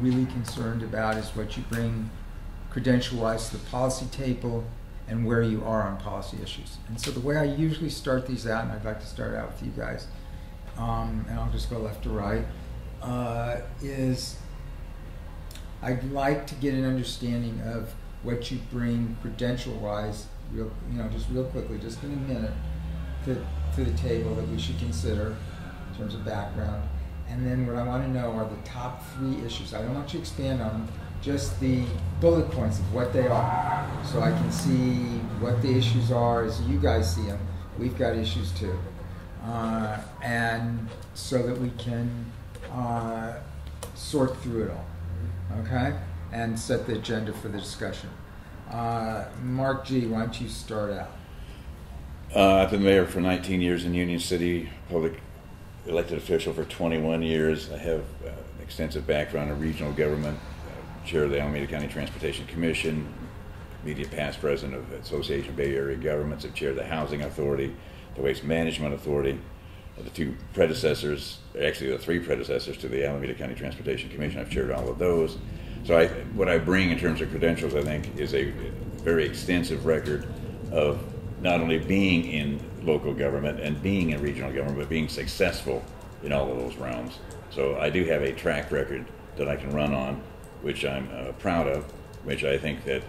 really concerned about is what you bring credential-wise to the policy table and where you are on policy issues. And so the way I usually start these out, and I'd like to start out with you guys, and I'll just go left to right, is I'd like to get an understanding of what you bring credential-wise, just real quickly, just in a minute, to the table that we should consider in terms of background. And then what I want to know are the top 3 issues. I don't want you to expand on them, just the bullet points of what they are, so I can see what the issues are as you guys see them. We've got issues too. And so that we can sort through it all, okay? And set the agenda for the discussion. Mark G., why don't you start out? I've been mayor for 19 years in Union City, public elected official for 21 years. I have an extensive background in regional government, chair of the Alameda County Transportation Commission, immediate past president of the Association of Bay Area Governments, I've chaired the Housing Authority, the Waste Management Authority, the 2 predecessors, actually the 3 predecessors to the Alameda County Transportation Commission. I've chaired all of those. So what I bring in terms of credentials, I think, is a very extensive record of not only being in local government and being in regional government, but being successful in all of those realms. So I do have a track record that I can run on, which I'm proud of, which I think that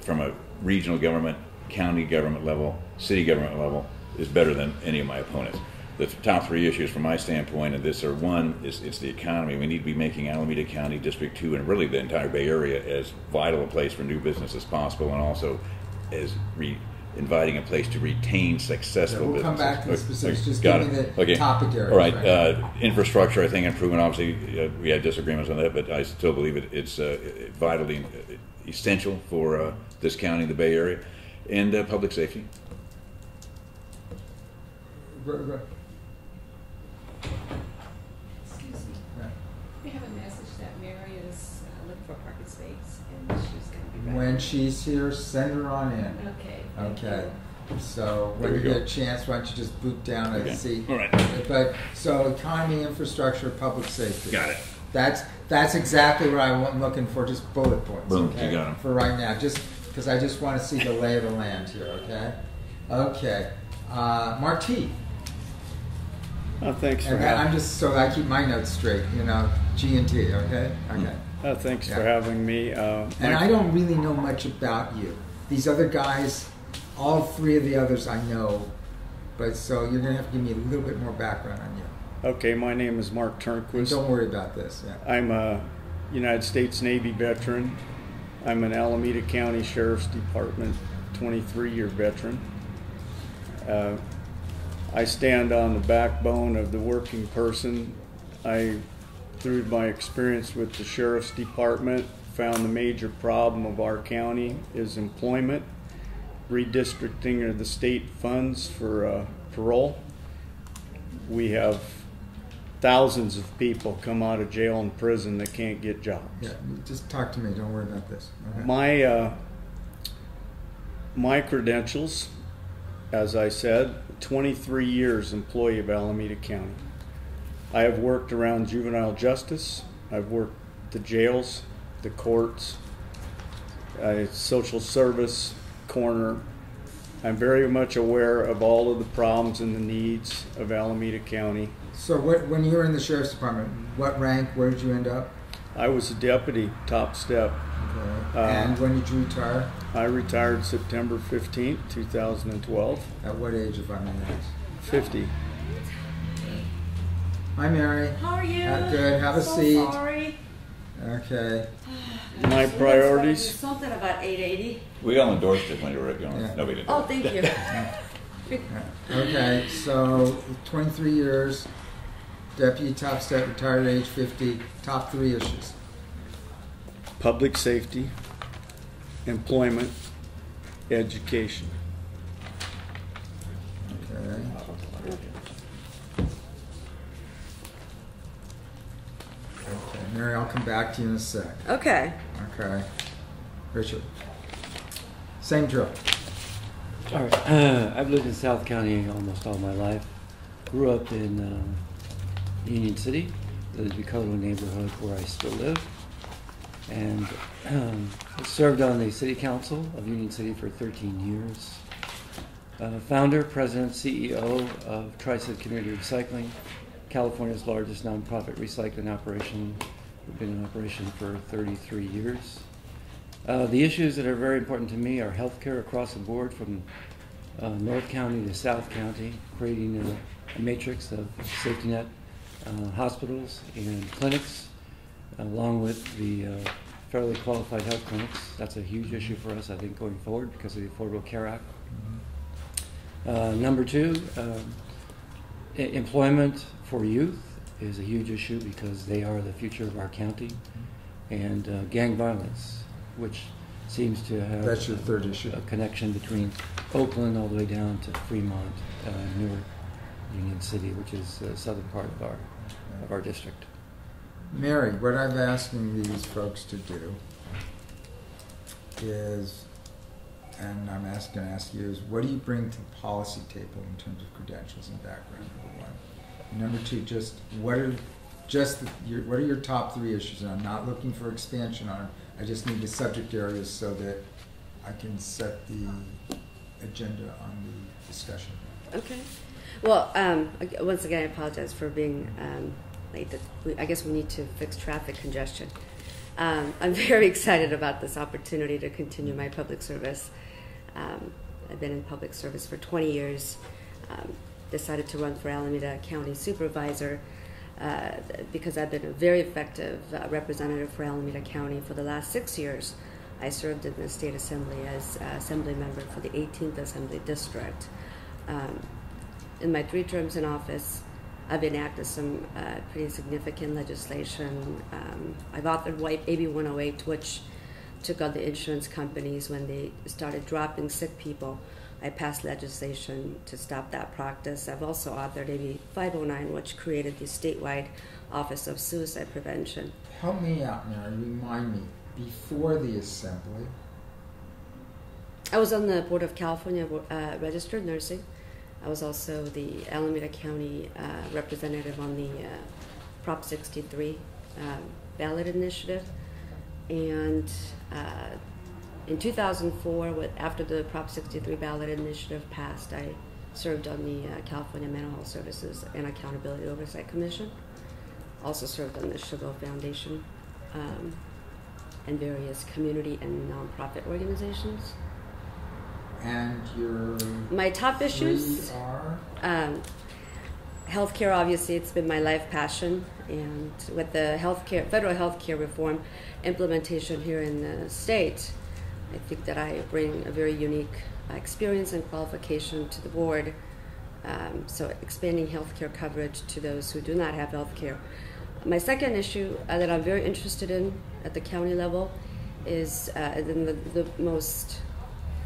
from a regional government, county government level, city government level, is better than any of my opponents. The top 3 issues from my standpoint, and this are: 1, it's the economy. We need to be making Alameda County, District 2, and really the entire Bay Area as vital a place for new business as possible, and also as inviting a place to retain successful businesses. We'll come back to the specifics. Just give me the topic areas. All right. Infrastructure, I think, improvement. Obviously, we had disagreements on that, but I still believe it's vitally essential for this county, the Bay Area, and public safety. Right. Excuse me. Yeah. We have a message that Mary is looking for a parking space, and she's going to be ready. When she's here, send her on in. Okay. Okay. So when you get a chance, why don't you just boot down and see? All right. But so economy, infrastructure, public safety. Got it. That's exactly what I'm looking for. Just bullet points. Boom. Okay? You got them. For right now, just because I just want to see the lay of the land here. Okay. Okay. Marty. Thanks for having. I'm just so I keep my notes straight. G and T. Okay. Okay. Thanks for having me. And I don't really know much about you. These other guys, all 3 of the others I know, but so you're going to have to give me a little bit more background on you. Okay, my name is Mark Turnquist. And don't worry about this. Yeah. I'm a United States Navy veteran. I'm an Alameda County Sheriff's Department 23-year veteran. I stand on the backbone of the working person. Through my experience with the Sheriff's Department, found the major problem of our county is employment, redistricting of the state funds for parole. We have thousands of people come out of jail and prison that can't get jobs. Yeah, just talk to me. Don't worry about this. Okay. My credentials, as I said, 23 years employee of Alameda County. I have worked around juvenile justice. I've worked the jails, the courts, social service, coroner. I'm very much aware of all of the problems and the needs of Alameda County. So when you were in the Sheriff's Department, what rank, where did you end up? I was a deputy, top step. Okay. And when did you retire? I retired September 15th, 2012. At what age, if I may ask? 50. Hi, Mary. How are you? Good. Have a so seat. Sorry. Okay. My priorities. Something about 880. We all endorsed it when you were going. Yeah. No, we didn't. Oh, thank you. Okay, so 23 years, deputy top step, retired at age 50. Top 3 issues. Public safety, employment, education. Okay. Mary, I'll come back to you in a sec. Okay. Okay. Richard. Same drill. All right. I've lived in South County almost all my life. Grew up in Union City. the Dakota neighborhood where I still live, and served on the City Council of Union City for 13 years. Founder, President, CEO of Tri-City Community Recycling, California's largest nonprofit recycling operation. We've been in operation for 33 years. The issues that are very important to me are healthcare across the board, from North County to South County, creating a matrix of safety net hospitals and clinics, along with the fairly qualified health clinics. That's a huge issue for us, I think, going forward because of the Affordable Care Act. Number two, employment for youth is a huge issue because they are the future of our county, and gang violence, which seems to have That's your third issue. A connection between Oakland all the way down to Fremont, Newark, Union City, which is the southern part of our district. Mary, what I'm asking these folks to do is, and I'm going to ask you, is what do you bring to the policy table in terms of credentials and background, number one? And number two, what are your top three issues? And I'm not looking for expansion on them. I just need the subject areas so that I can set the agenda on the discussion. Okay. Well, once again, I apologize for being late. I guess we need to fix traffic congestion. I'm very excited about this opportunity to continue my public service. I've been in public service for 20 years. Decided to run for Alameda County Supervisor because I've been a very effective representative for Alameda County for the last 6 years. I served in the State Assembly as Assembly member for the 18th Assembly District. In my 3 terms in office, I've enacted some pretty significant legislation. I've authored AB 108, which took on the insurance companies when they started dropping sick people. I passed legislation to stop that practice. I've also authored AB 509, which created the statewide Office of Suicide Prevention. Help me out, Mary. Remind me, before the Assembly, I was on the Board of California Registered Nursing. I was also the Alameda County representative on the Prop 63 ballot initiative. And in 2004, after the Prop 63 ballot initiative passed, I served on the California Mental Health Services and Accountability Oversight Commission. Also served on the Sugar Foundation and various community and nonprofit organizations. and your my top issues are? Healthcare, obviously, it's been my life passion, and with the federal healthcare reform implementation here in the state, I think that I bring a very unique experience and qualification to the board. So expanding healthcare coverage to those who do not have healthcare. My second issue that I'm very interested in at the county level is, in the most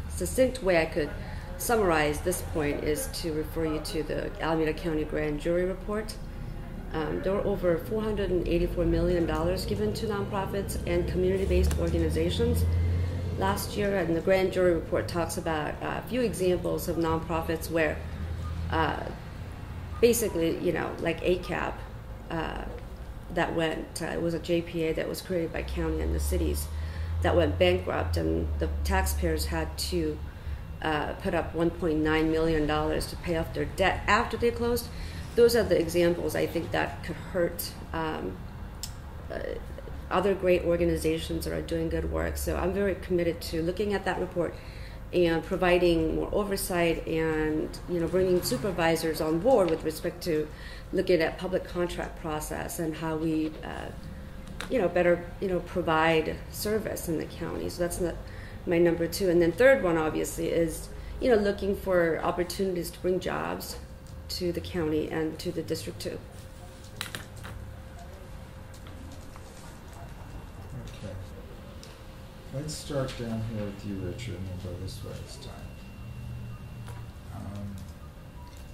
succinct way I could summarize this point is to refer you to the Alameda County Grand Jury Report. There were over $484 million given to nonprofits and community-based organizations last year, and the Grand Jury Report talks about a few examples of nonprofits where basically, like ACAP, that went, it was a JPA that was created by county and the cities that went bankrupt, and the taxpayers had to put up $1.9 million to pay off their debt after they closed. Those are the examples I think that could hurt other great organizations that are doing good work. So I'm very committed to looking at that report and providing more oversight and bringing supervisors on board with respect to looking at public contract process and how we better provide service in the county. So that's my number two. And then third one obviously is looking for opportunities to bring jobs to the county and to the district too. Okay. Let's start down here with you, Richard, and we'll go this way this time.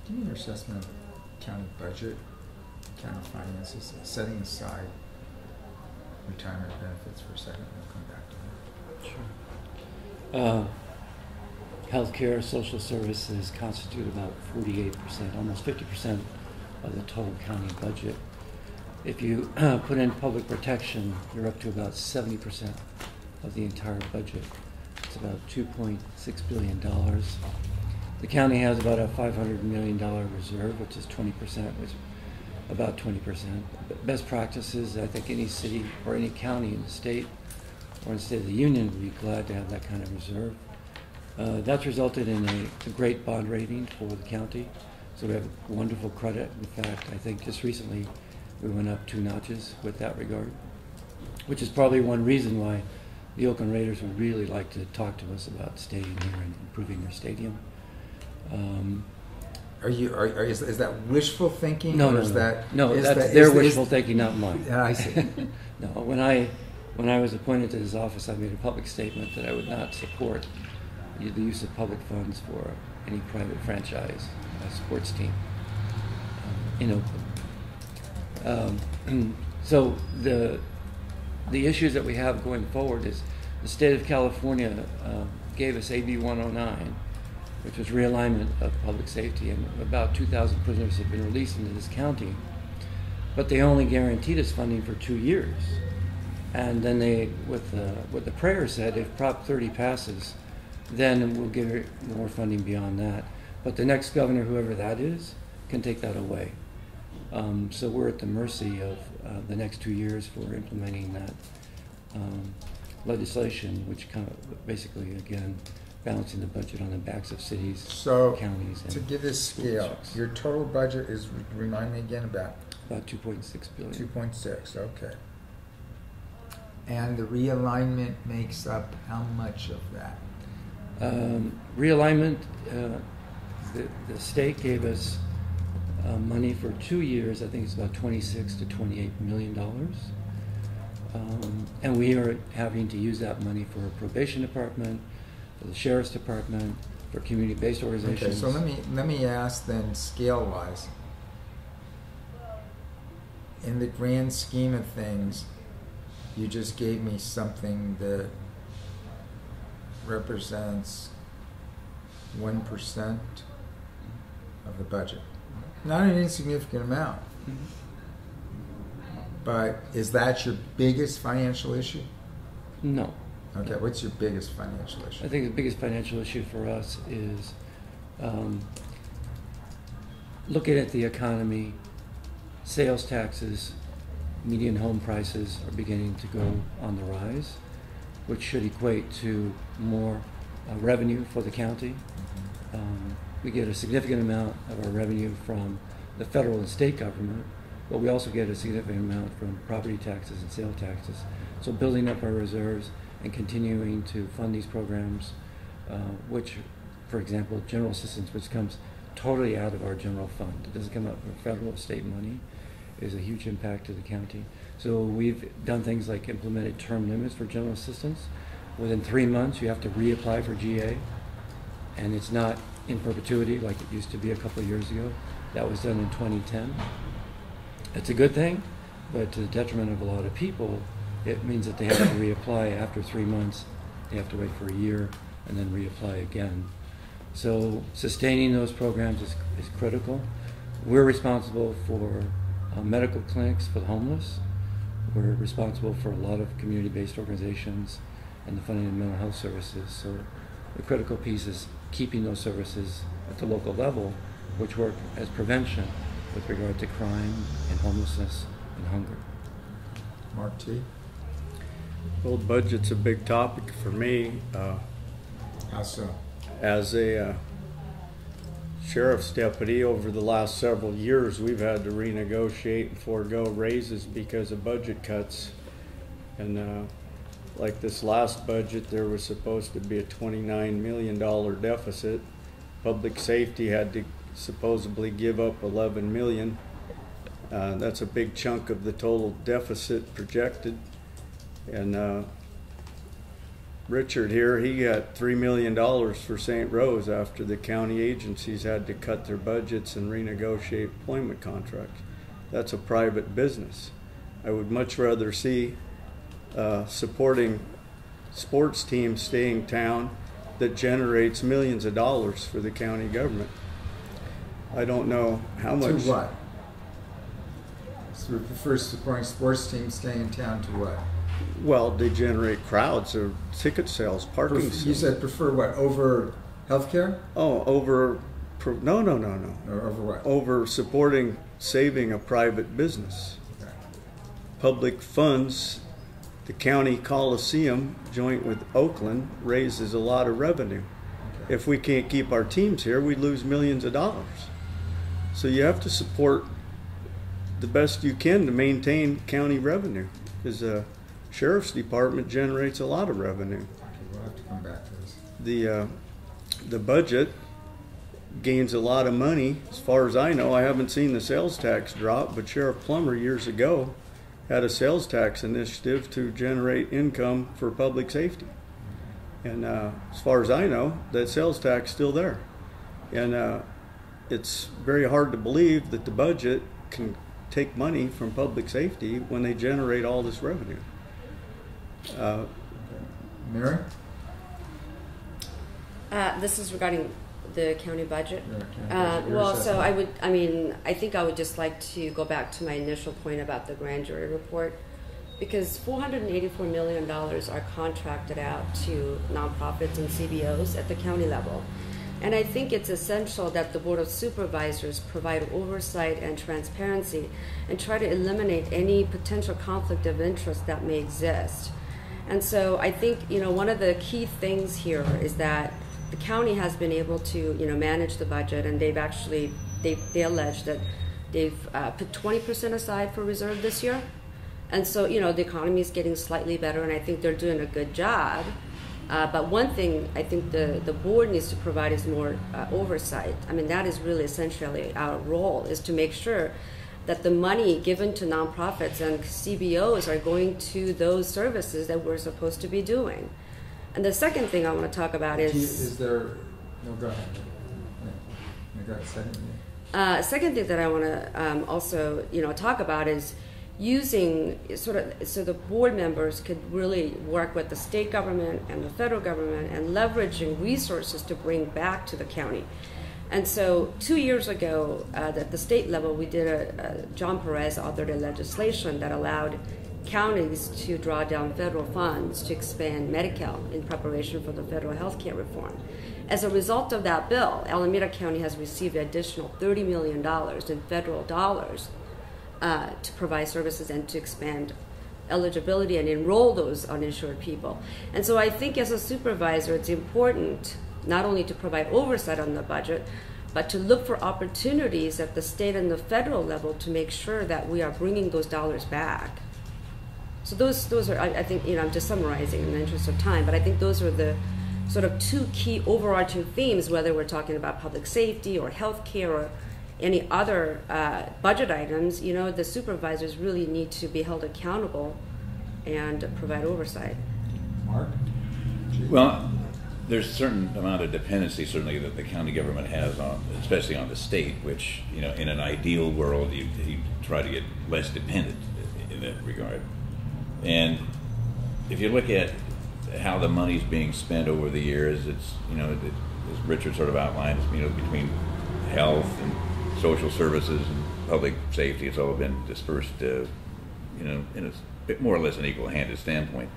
Give me your assessment of the county budget, county finances, setting aside retirement benefits for a second, we'll come back to that. Sure. Healthcare, social services constitute about 48%, almost 50% of the total county budget. If you put in public protection, you're up to about 70% of the entire budget. It's about $2.6 billion. The county has about a $500 million reserve, which is 20%, which is about 20%. Best practices, I think any city or any county in the state or in the State of the Union would be glad to have that kind of reserve. That's resulted in a great bond rating for the county. So we have wonderful credit. In fact, I think just recently we went up 2 notches with that regard, which is probably one reason why the Oakland Raiders would really like to talk to us about staying here and improving their stadium. Is that wishful thinking? No, or no, is no. That, No, is that's that, their is, wishful is, thinking, not mine. Yeah, I see. No, when I was appointed to this office, I made a public statement that I would not support the use of public funds for any private franchise sports team in Oakland. So the issues that we have going forward is the state of California gave us AB 109, which was realignment of public safety, and about 2,000 prisoners have been released into this county, but they only guaranteed us funding for 2 years. And then they, with the prayer said, if Prop 30 passes, then we'll give it more funding beyond that. But the next governor, whoever that is, can take that away. So we're at the mercy of the next 2 years for implementing that legislation, which kind of basically, again, balancing the budget on the backs of cities, counties, and to give this scale, districts. your total budget is, remind me again, about 2.6 billion. 2.6. Okay. And the realignment makes up how much of that? Realignment, the state gave us money for 2 years. I think it's about $26 to $28 million. And we are having to use that money for a probation department, for the sheriff's department, for community-based organizations. Okay, so let me ask then, scale-wise, in the grand scheme of things, you just gave me something that represents 1% of the budget. Not an insignificant amount. But is that your biggest financial issue? No. Okay, what's your biggest financial issue? I think the biggest financial issue for us is looking at the economy. Sales taxes, median home prices are beginning to go on the rise, which should equate to more revenue for the county. We get a significant amount of our revenue from the federal and state government, but we also get a significant amount from property taxes and sale taxes. So building up our reserves and continuing to fund these programs, which, for example, general assistance, which comes totally out of our general fund. It doesn't come out from federal or state money, is a huge impact to the county. So we've done things like implemented term limits for general assistance. Within 3 months, you have to reapply for GA, and it's not in perpetuity like it used to be a couple of years ago. That was done in 2010. It's a good thing, but to the detriment of a lot of people, it means that they have to reapply after 3 months. They have to wait for a year and then reapply again. So sustaining those programs is critical. We're responsible for medical clinics for the homeless. We're responsible for a lot of community-based organizations and the funding of mental health services. So the critical piece is keeping those services at the local level, which work as prevention with regard to crime and homelessness and hunger. Mark T? Well, budget's a big topic for me. How so? As a sheriff's deputy, over the last several years, we've had to renegotiate and forego raises because of budget cuts. And like this last budget, there was supposed to be a $29 million deficit. Public safety had to supposedly give up $11 million. That's a big chunk of the total deficit projected. And Richard here, he got $3 million for St. Rose after the county agencies had to cut their budgets and renegotiate employment contracts. That's a private business. I would much rather see supporting sports teams staying town that generates millions of dollars for the county government. I don't know how much. To what? So we prefer supporting sports teams staying in town to what? Well, they generate crowds of ticket sales, parking sales. You said prefer what, over healthcare? Oh, no. Or over what? Over supporting saving a private business. Okay. Public funds, the county coliseum, joint with Oakland, raises a lot of revenue. Okay. If we can't keep our teams here, we lose millions of dollars. So you have to support the best you can to maintain county revenue, because the sheriff's department generates a lot of revenue. Okay, we'll have to come back to this. The budget gains a lot of money. As far as I know, I haven't seen the sales tax drop, but Sheriff Plummer years ago had a sales tax initiative to generate income for public safety. And as far as I know, that sales tax is still there. And it's very hard to believe that the budget can take money from public safety when they generate all this revenue. Mary? This is regarding the county budget. Yeah, your Well, so assessment. I think I would just like to go back to my initial point about the grand jury report, because $484 million are contracted out to nonprofits and CBOs at the county level. And I think it's essential that the Board of Supervisors provide oversight and transparency and try to eliminate any potential conflict of interest that may exist. And so I think, one of the key things here is that the county has been able to, manage the budget, and they've actually, they allege that they've put 20% aside for reserve this year. And so, the economy is getting slightly better, and I think they're doing a good job. But one thing I think the board needs to provide is more oversight. I mean, that is really essentially our role, is to make sure that the money given to nonprofits and CBOs are going to those services that we're supposed to be doing. And the second thing I want to talk about is there, no, go ahead. Yeah. I got a second. Yeah. Second thing that I want to also, talk about is using so the board members could really work with the state government and the federal government and leveraging resources to bring back to the county. And so 2 years ago, at the state level, we did John Perez authored a legislation that allowed counties to draw down federal funds to expand Medi-Cal in preparation for the federal health care reform. As a result of that bill, Alameda County has received an additional $30 million in federal dollars to provide services and to expand eligibility and enroll those uninsured people. And so I think as a supervisor, it's important not only to provide oversight on the budget, but to look for opportunities at the state and the federal level to make sure that we are bringing those dollars back. So those are, I think, I'm just summarizing in the interest of time, but I think those are the sort of two key overarching themes, whether we're talking about public safety or healthcare or any other budget items. The supervisors really need to be held accountable and provide oversight. Mark? Well, there's a certain amount of dependency, certainly, that the county government has on, especially on the state, which, in an ideal world, you try to get less dependent in that regard. And if you look at how the money's being spent over the years, it's, as Richard sort of outlined, between health and social services and public safety, it's all been dispersed, in a bit more or less an equal-handed standpoint.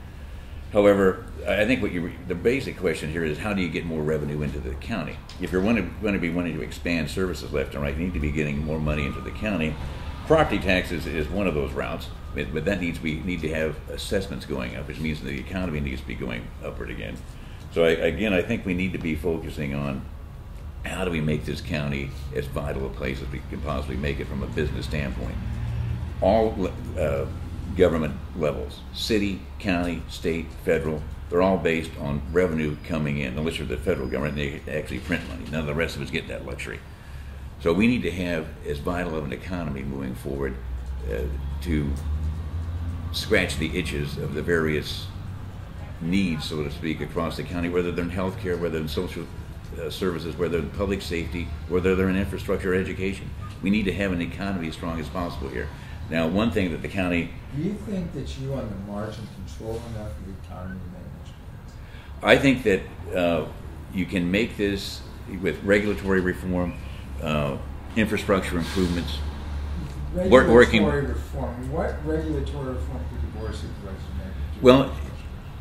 However, I think the basic question here is, how do you get more revenue into the county? If you're going to be wanting to expand services left and right, you need to be getting more money into the county. Property taxes is one of those routes, but that we need to have assessments going up, which means the economy needs to be going upward again. So I think we need to be focusing on how do we make this county as vital a place as we can possibly make it from a business standpoint. All government levels, city, county, state, federal, they're all based on revenue coming in, unless you're the federal government, they actually print money. None of the rest of us get that luxury. So we need to have as vital of an economy moving forward to scratch the itches of the various needs, so to speak, across the county, whether they're in healthcare, whether in social services, whether in public safety, whether they're in infrastructure or education. We need to have an economy as strong as possible here. Now, one thing that the county... Do you think that you on the margin control enough of the economy to manage? I think that you can make this with regulatory reform, infrastructure improvements. working. Reform. What regulatory reform could the board of supervisors make? Well,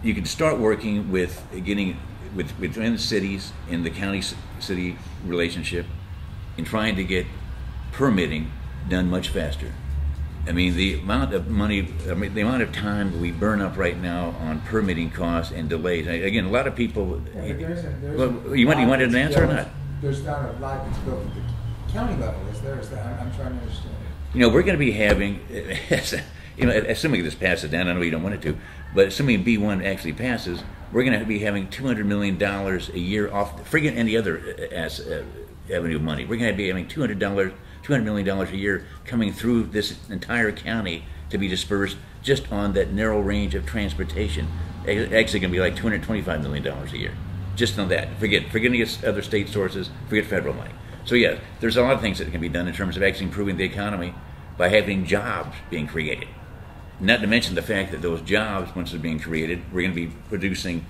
you can start working with getting within the cities in the county-city relationship and trying to get permitting done much faster. I mean, the amount of money, the amount of time we burn up right now on permitting costs and delays. Again, a lot of people. You wanted an answer or not? There's not a lot that's built at the county level, is there? I'm trying to understand. You know, we're going to be having, assuming this passes down, I know you don't want it to, but assuming B1 actually passes, we're going to be having $200 million a year off, forget any other avenue of money. We're going to be having $200 million a year coming through this entire county to be dispersed just on that narrow range of transportation. Actually going to be like $225 million a year, just on that. Forget any other state sources, forget federal money. So yeah, there's a lot of things that can be done in terms of actually improving the economy by having jobs being created. Not to mention the fact that those jobs, once they're being created, we're going to be producing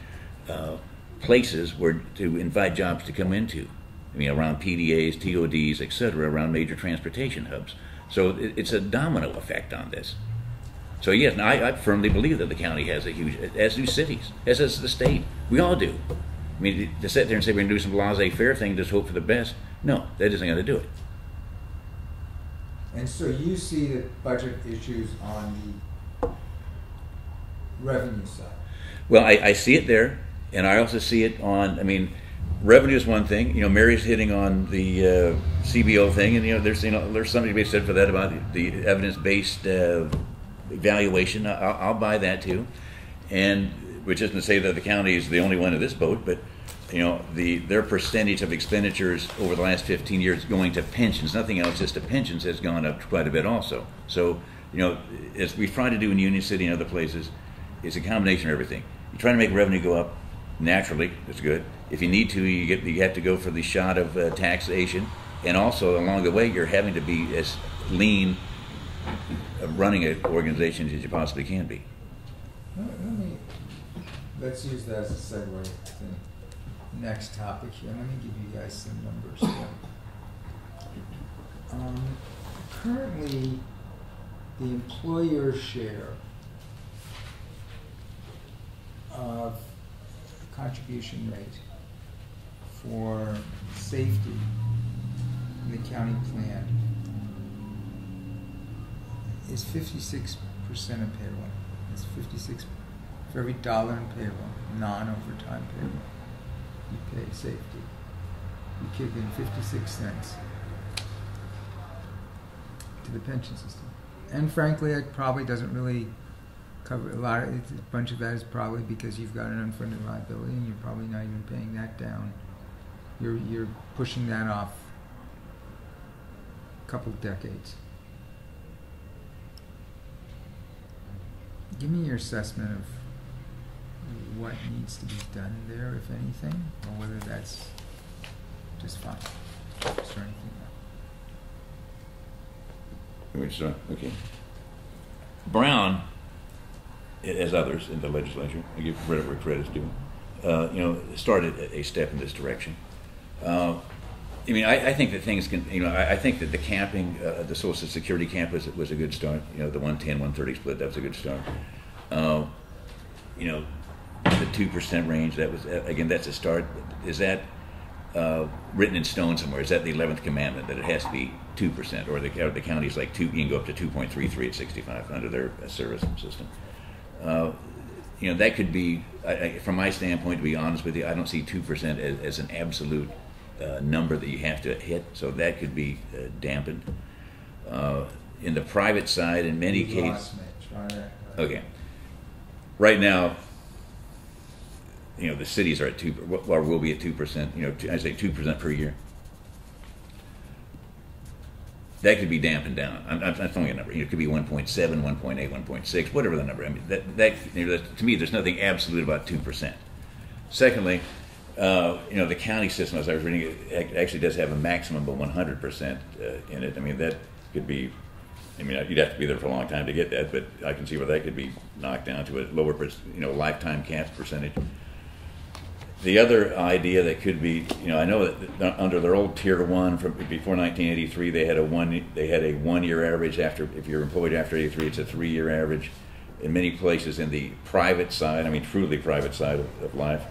places where to invite jobs to come into. I mean, around PDAs, TODs, etc., around major transportation hubs. So it's a domino effect on this. So yes, I firmly believe that the county has a huge, as do cities, as does the state. We all do. I mean, to sit there and say we're going to do some laissez-faire thing, just hope for the best, no, that isn't going to do it. And so you see the budget issues on the revenue side? Well, I see it there, and I also see it on, I mean, revenue is one thing. You know, Mary's hitting on the CBO thing, and there's something to be said for that about the evidence-based evaluation. I'll buy that too, and which isn't to say that the county is the only one in this boat, but their percentage of expenditures over the last 15 years going to pensions, nothing else, just to pensions, has gone up quite a bit also. So, as we try to do in Union City and other places, it's a combination of everything. You try to make revenue go up naturally, that's good. If you need to, you have to go for the shot of taxation, and also along the way, you're having to be as lean running an organization as you possibly can be. Let's use that as a segue to the next topic here. Let me give you guys some numbers. Currently, the employer share of contribution rate for safety in the county plan is 56% of payroll. It's 56 for every dollar in payroll, non-overtime payroll. You pay safety. You kick in 56 cents to the pension system. And frankly, it probably doesn't really cover a lot of it. A bunch of that is probably because you've got an unfunded liability and you're probably not even paying that down. You're pushing that off a couple of decades. Give me your assessment of what needs to be done there, if anything, or whether that's just fine. Is there anything else? Okay. Brown, as others in the legislature, I give credit where credit's due, started a step in this direction. I think that things can, I think that the capping, the Social Security cap was a good start. The 110, 130 split, that was a good start. The 2% range, that was, again, that's a start. Is that written in stone somewhere? Is that the 11th commandment, that it has to be 2%, or the county's like 2, you can go up to 2.33 at 65 under their service system. That could be, from my standpoint, to be honest with you, I don't see 2% as an absolute number that you have to hit, so that could be dampened. In the private side, in many cases, okay. Right now, the cities are at 2%, or will be at 2%. I say 2% per year. That could be dampened down. I'm throwing a number. It could be 1.7, 1.8, 1.6, whatever the number. I mean, that to me, there's nothing absolute about 2%. Secondly, the county system, as I was reading, it actually does have a maximum of 100% in it. I mean, that could be. You'd have to be there for a long time to get that, but I can see where that could be knocked down to a lower, lifetime cap percentage. The other idea that could be, I know that under their old Tier 1 from before 1983, they had a 1 year average. If you're employed after 83, it's a 3-year average. In many places in the private side, truly private side of life,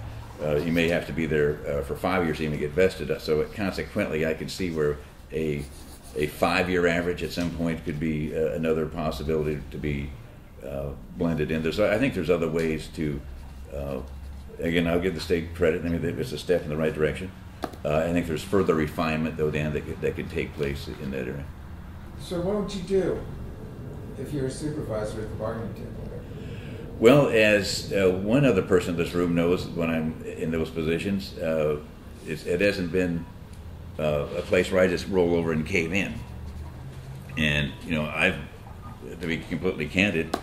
you may have to be there for 5 years to even get vested. So consequently, I can see where a 5-year average at some point could be another possibility to be blended in. I think there's other ways to. Again, I'll give the state credit. It's a step in the right direction. I think there's further refinement, though, Dan, that could take place in that area. So what would you do if you're a supervisor at the bargaining table? Well, as one other person in this room knows, when I'm in those positions, it hasn't been a place where I just roll over and cave in. And, to be completely candid,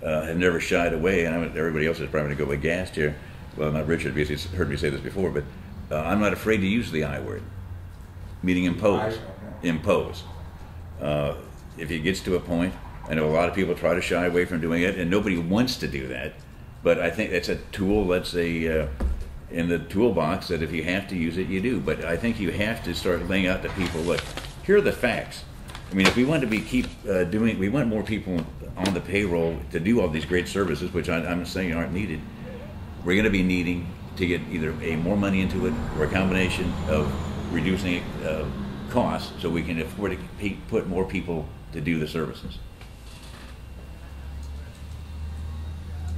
have never shied away, and everybody else is probably going to go aghast here. Well, not Richard, because he's heard me say this before, but I'm not afraid to use the I word, meaning impose. Impose. If it gets to a point, I know a lot of people try to shy away from doing it, and nobody wants to do that, but I think that's a tool that's in the toolbox that if you have to use it, you do. But I think you have to start laying out to people, look, here are the facts. If we want to we want more people on the payroll to do all these great services, which I'm saying aren't needed. We're going to be needing to get either more money into it or a combination of reducing costs so we can afford to put more people to do the services.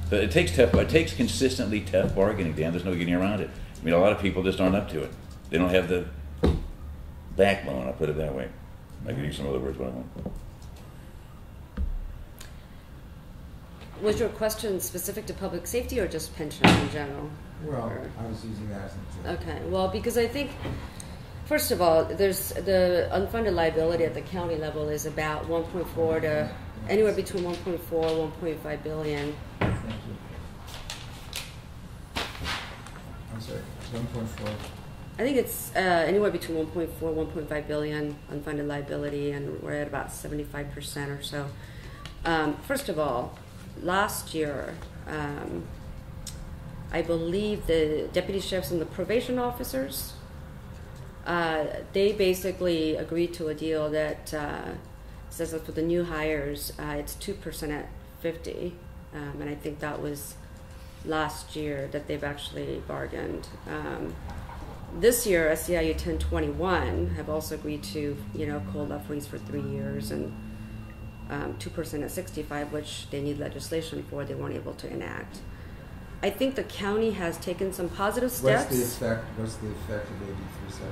So it takes consistently tough bargaining, Dan. There's no getting around it. A lot of people just aren't up to it. They don't have the backbone, I'll put it that way. I could use some other words, but I won't. Was your question specific to public safety or just pensions in general? Well, I was using that as an example. Okay, well, because I think, first of all, there's the unfunded liability at the county level is about 1.4 to anywhere between 1.4 and 1.5 billion. Thank you. I'm sorry, 1.4. I think it's anywhere between 1.4 and 1.5 billion unfunded liability, and we're at about 75% or so. First of all, last year, I believe the deputy sheriffs and the probation officers, they basically agreed to a deal that says that for the new hires, it's 2% at 50, and I think that was last year that they've actually bargained. This year, SEIU 1021 have also agreed to, COLA freeze for 3 years and 2% at 65, which they need legislation for. They weren't able to enact. I think the county has taken some positive steps. What's the effect of AB 370?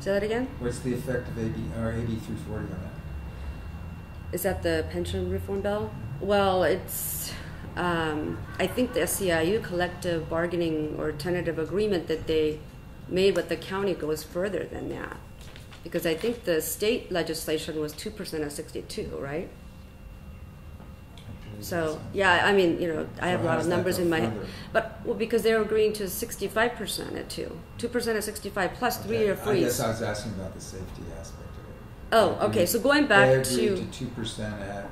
Say that again? What's the effect of AB 340 on that? Is that the pension reform bill? Well, it's I think the SEIU collective bargaining or tentative agreement that they made with the county goes further than that. Because I think the state legislation was 2% of 62, right? So, yeah, I have a lot of numbers in my head. But, because they're agreeing to 65% at 2% at 65 plus 3-year freeze. I guess I was asking about the safety aspect of it. Oh, okay, so going back to... They agreed to 2% at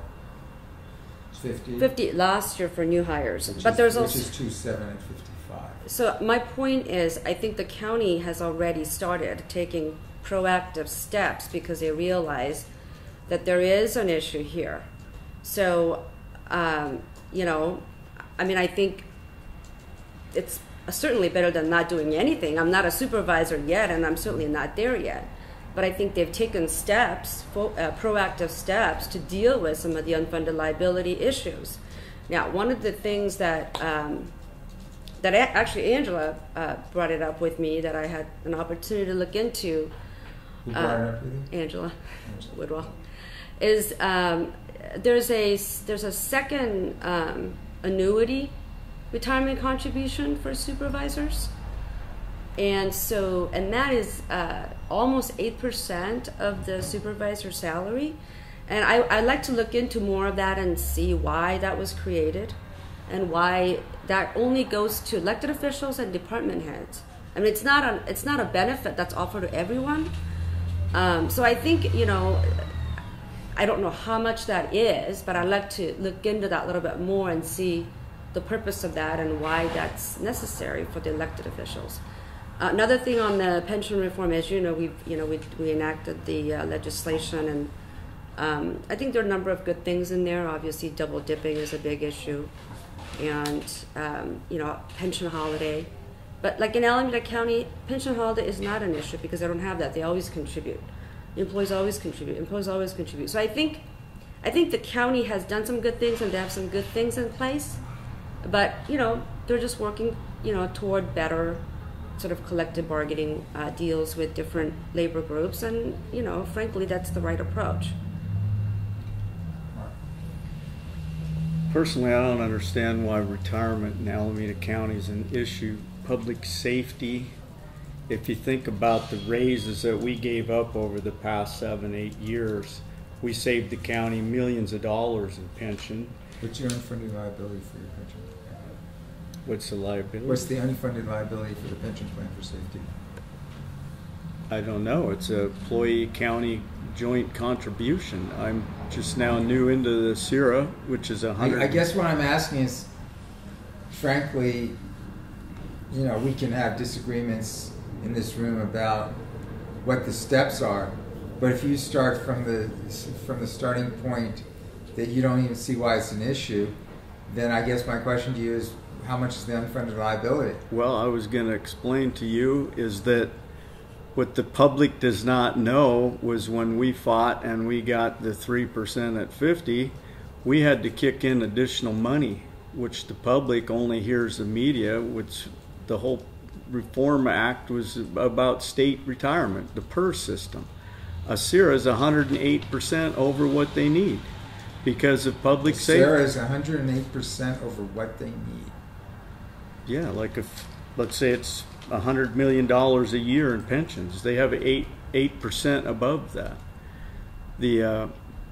50? 50 last year for new hires. Which is 2.7 and 55. So my point is, I think the county has already started taking proactive steps because they realize that there is an issue here. So, I think it's certainly better than not doing anything. I'm not a supervisor yet, and I'm certainly not there yet. But I think they've taken steps, proactive steps, to deal with some of the unfunded liability issues. Now, one of the things that actually Angela brought it up with me that I had an opportunity to look into. Who brought it up with you? Angela Woodwell. Is there's a second annuity retirement contribution for supervisors. And that is almost 8% of the supervisor salary. And I'd like to look into more of that and see why that was created and why that only goes to elected officials and department heads. It's not a benefit that's offered to everyone. So I think, I don't know how much that is, but I'd like to look into that a little bit more and see the purpose of that and why that's necessary for the elected officials. Another thing on the pension reform, as you know, we enacted the legislation, and I think there are a number of good things in there. Obviously, double dipping is a big issue, and pension holiday. But like in Alameda County, pension holiday is not an issue because they don't have that. They always contribute. The employees always contribute. Employees always contribute. So I think the county has done some good things and they have some good things in place, but they're just working toward better sort of collective bargaining deals with different labor groups, and frankly, that's the right approach. Personally, I don't understand why retirement in Alameda County is an issue. Public safety, if you think about the raises that we gave up over the past 7-8 years, we saved the county millions of dollars in pension. What's your unfunded liability for your pension? What's the liability? What's the unfunded liability for the pension plan for safety? I don't know. It's a employee county joint contribution. I'm just now new into the CIRA, which is 100. I guess what I'm asking is, frankly, we can have disagreements in this room about what the steps are, but if you start from the starting point that you don't even see why it's an issue, then I guess my question to you is, how much is the unfunded liability? Well, I was going to explain to you is that what the public does not know was when we fought and we got the 3% at 50, we had to kick in additional money, which the public only hears the media, which the whole Reform Act was about state retirement, the PER system. A CIRA is 108% over what they need because of public safety. CIRA is 108% over what they need. Yeah, like let's say it's $100 million a year in pensions. They have 8% above that. The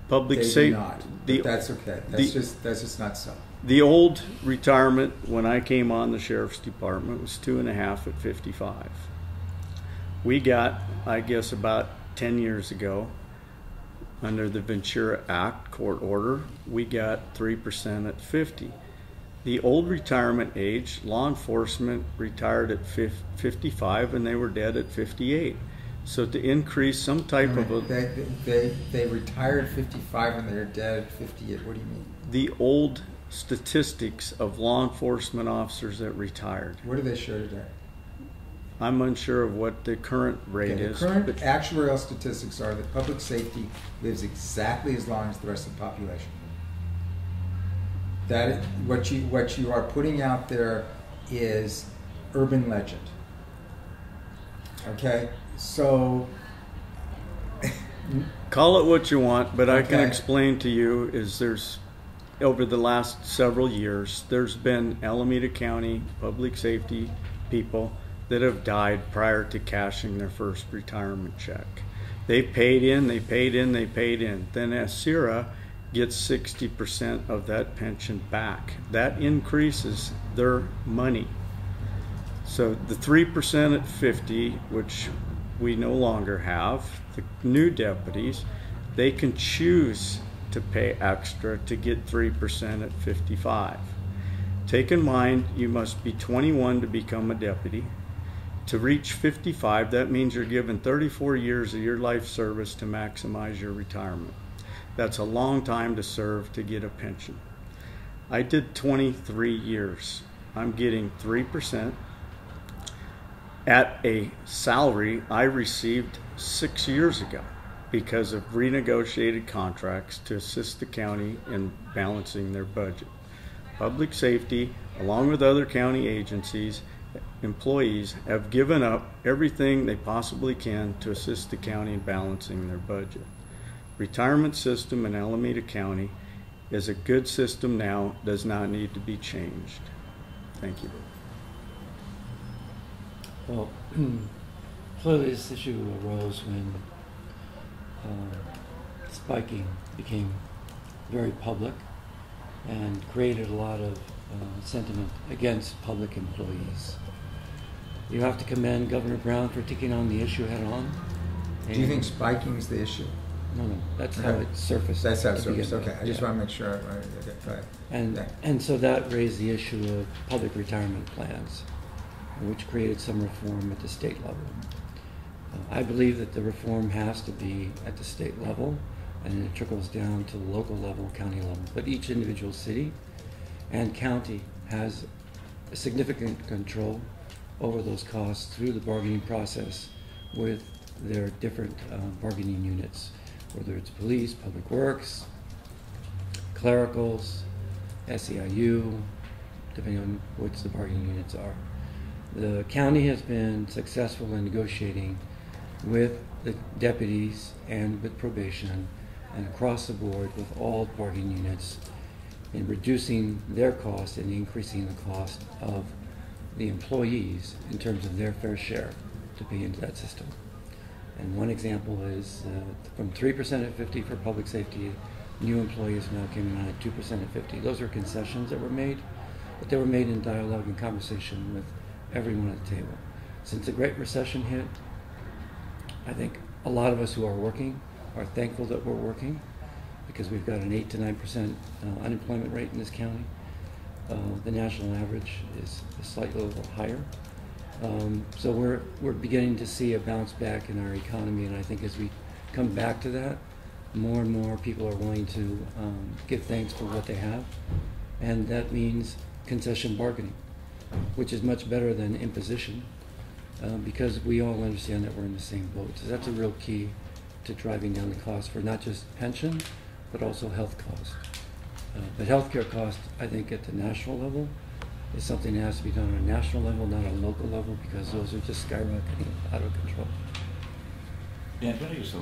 public safety. That's okay. That's just not so. The old retirement when I came on the sheriff's department was 2.5 at 55. We got, I guess, about 10 years ago, under the Ventura Act court order, we got 3% at 50. The old retirement age, law enforcement retired at 55 and they were dead at 58. So to increase some type of a... They retired at 55 and they're dead at 58. What do you mean? The old statistics of law enforcement officers that retired. What do they show today? I'm unsure of what the current rate is. The current actuarial statistics are that public safety lives exactly as long as the rest of the population. That what you are putting out there is urban legend. Okay, so call it what you want, but okay. I can explain to you is there's over the last several years there's been Alameda County public safety people that have died prior to cashing their first retirement check. They paid in. Then ASIRA gets 60% of that pension back. That increases their money. So the 3% at 50, which we no longer have, the new deputies, they can choose to pay extra to get 3% at 55. Take in mind, you must be 21 to become a deputy. To reach 55, that means you're given 34 years of your life service to maximize your retirement. That's a long time to serve to get a pension. I did 23 years. I'm getting 3% at a salary I received 6 years ago because of renegotiated contracts to assist the county in balancing their budget. Public safety, along with other county agencies, employees have given up everything they possibly can to assist the county in balancing their budget. Retirement system in Alameda County is a good system now, does not need to be changed. Thank you. Well, clearly this issue arose when spiking became very public and created a lot of sentiment against public employees. You have to commend Governor Brown for taking on the issue head on. Do you think spiking is the issue? No, that's how it surfaced. That's how it to begin surfaced. with. Okay, I just Yeah. want to make sure I get it right. And, Yeah. and so that raised the issue of public retirement plans, which created some reform at the state level. I believe that the reform has to be at the state level, and it trickles down to the local level, county level. But each individual city and county has a significant control over those costs through the bargaining process with their different bargaining units, whether it's police, public works, clericals, SEIU, depending on which the bargaining units are. The county has been successful in negotiating with the deputies and with probation and across the board with all bargaining units in reducing their cost and increasing the cost of the employees in terms of their fair share to pay into that system. And one example is from 3% at 50 for public safety, new employees now came in at 2% at 50. Those are concessions that were made, but they were made in dialogue and conversation with everyone at the table. Since the Great Recession hit, I think a lot of us who are working are thankful that we're working because we've got an 8 to 9% unemployment rate in this county. The national average is slightly a little higher. So we're beginning to see a bounce back in our economy, and I think as we come back to that, more and more people are willing to give thanks for what they have, and that means concession bargaining, which is much better than imposition, because we all understand that we're in the same boat. So that's a real key to driving down the cost for not just pension, but also health costs. But healthcare costs, I think, at the national level is something that has to be done on a national level, not a local level, because those are just skyrocketing out of control. Yeah, can I just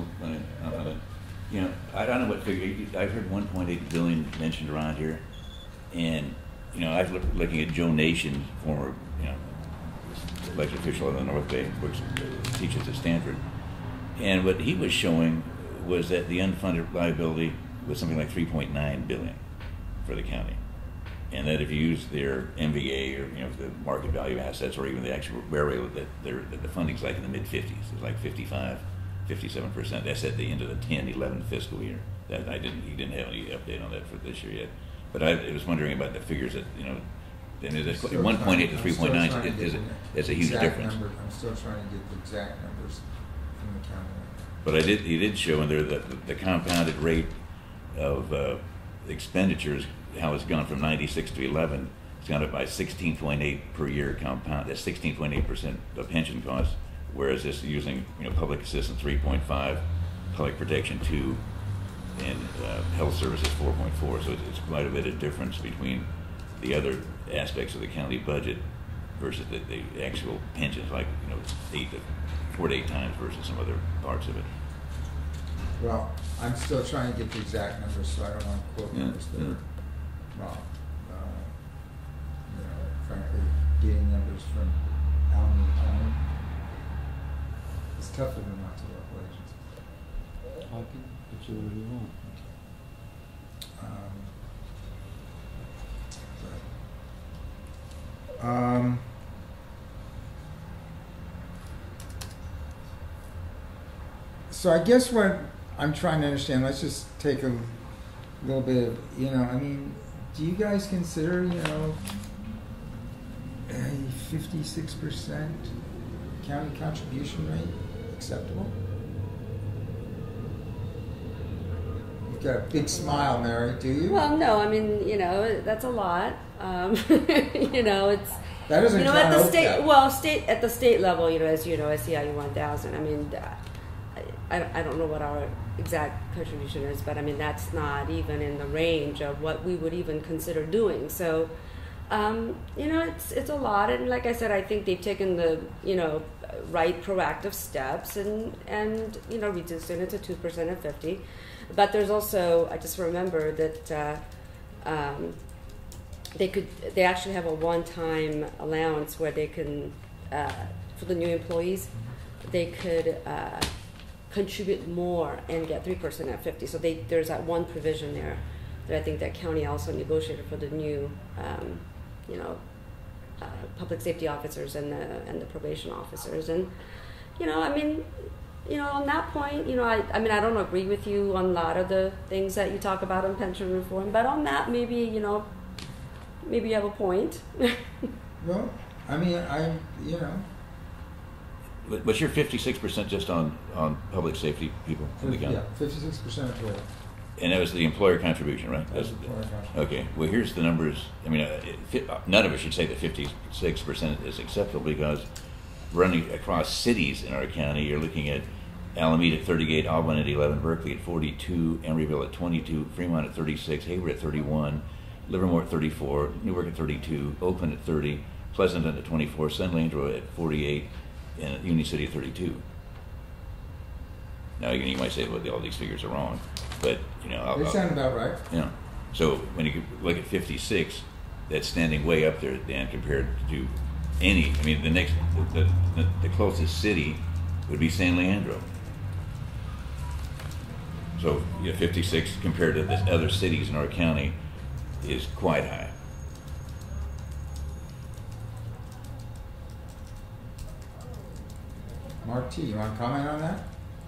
you know, I don't know what figure. I've heard 1.8 billion mentioned around here, and you know, I've looking at Joe Nation, former elected official in the North Bay, works teaches at Stanford, and what he was showing was that the unfunded liability was something like 3.9 billion for the county, and that if you use their MVA or the market value assets or even the actual burial, that the funding's like in the mid 50s. It's like 57%. That's at the end of the 10-11 fiscal year. That he didn't have any update on that for this year yet. But I was wondering about the figures that and 1.8 to 3.9 is a huge difference. I'm still trying to get the exact numbers from the county. But he did show in there that the compounded rate of expenditures, how it's gone from 96 to 11, it's gone up by 16.8 per year compound. That's 16.8% of pension costs, whereas this using public assistance 3.5, public protection 2, and health services 4.4. So it's quite a bit of difference between the other aspects of the county budget versus the actual pensions, like 4 to 8 times versus some other parts of it. Well, I'm still trying to get the exact numbers, so I don't want to quote numbers that are wrong. Frankly, getting numbers from Alameda County is tougher than lots of operations. I can put you where you want. So I guess what I'm trying to understand, let's just take a little bit of, do you guys consider, a 56% county contribution rate acceptable? You've got a big smile, Mary, do you? Well, no, that's a lot. It's... That doesn't count at the OPEB. state, at the state level, as you know, SEIU 1000, I don't know what our exact contribution is, but that's not even in the range of what we would even consider doing. So, it's a lot, and like I said, I think they've taken the right proactive steps and reducing it to 2% of 50. But there's also, I just remember that they actually have a one-time allowance where they can for the new employees, they could contribute more and get 3% at 50. So there's that one provision there that I think that county also negotiated for the new, public safety officers and the probation officers. And, on that point, I mean, I don't agree with you on a lot of the things that you talk about on pension reform, but on that, maybe, maybe you have a point. Well, I mean, But you're 56% just on public safety people in the county? Yeah, 56% of total. And that was the employer contribution, right? That's the employer contribution. Okay. Well, here's the numbers. I mean, none of us should say that 56% is acceptable, because running across cities in our county, you're looking at Alameda at 38, Auburn at 11, Berkeley at 42, Emeryville at 22, Fremont at 36, Hayward at 31, Livermore at 34, Newark at 32, Oakland at 30, Pleasanton at 24, San Leandro at 48, and Union City at 32. Now, you might say, well, all these figures are wrong, but They sound about right. So when you look at 56, that's standing way up there, Dan, compared to any. I mean, the closest city would be San Leandro. So 56 compared to the other cities in our county is quite high. Mark T., you want to comment on that?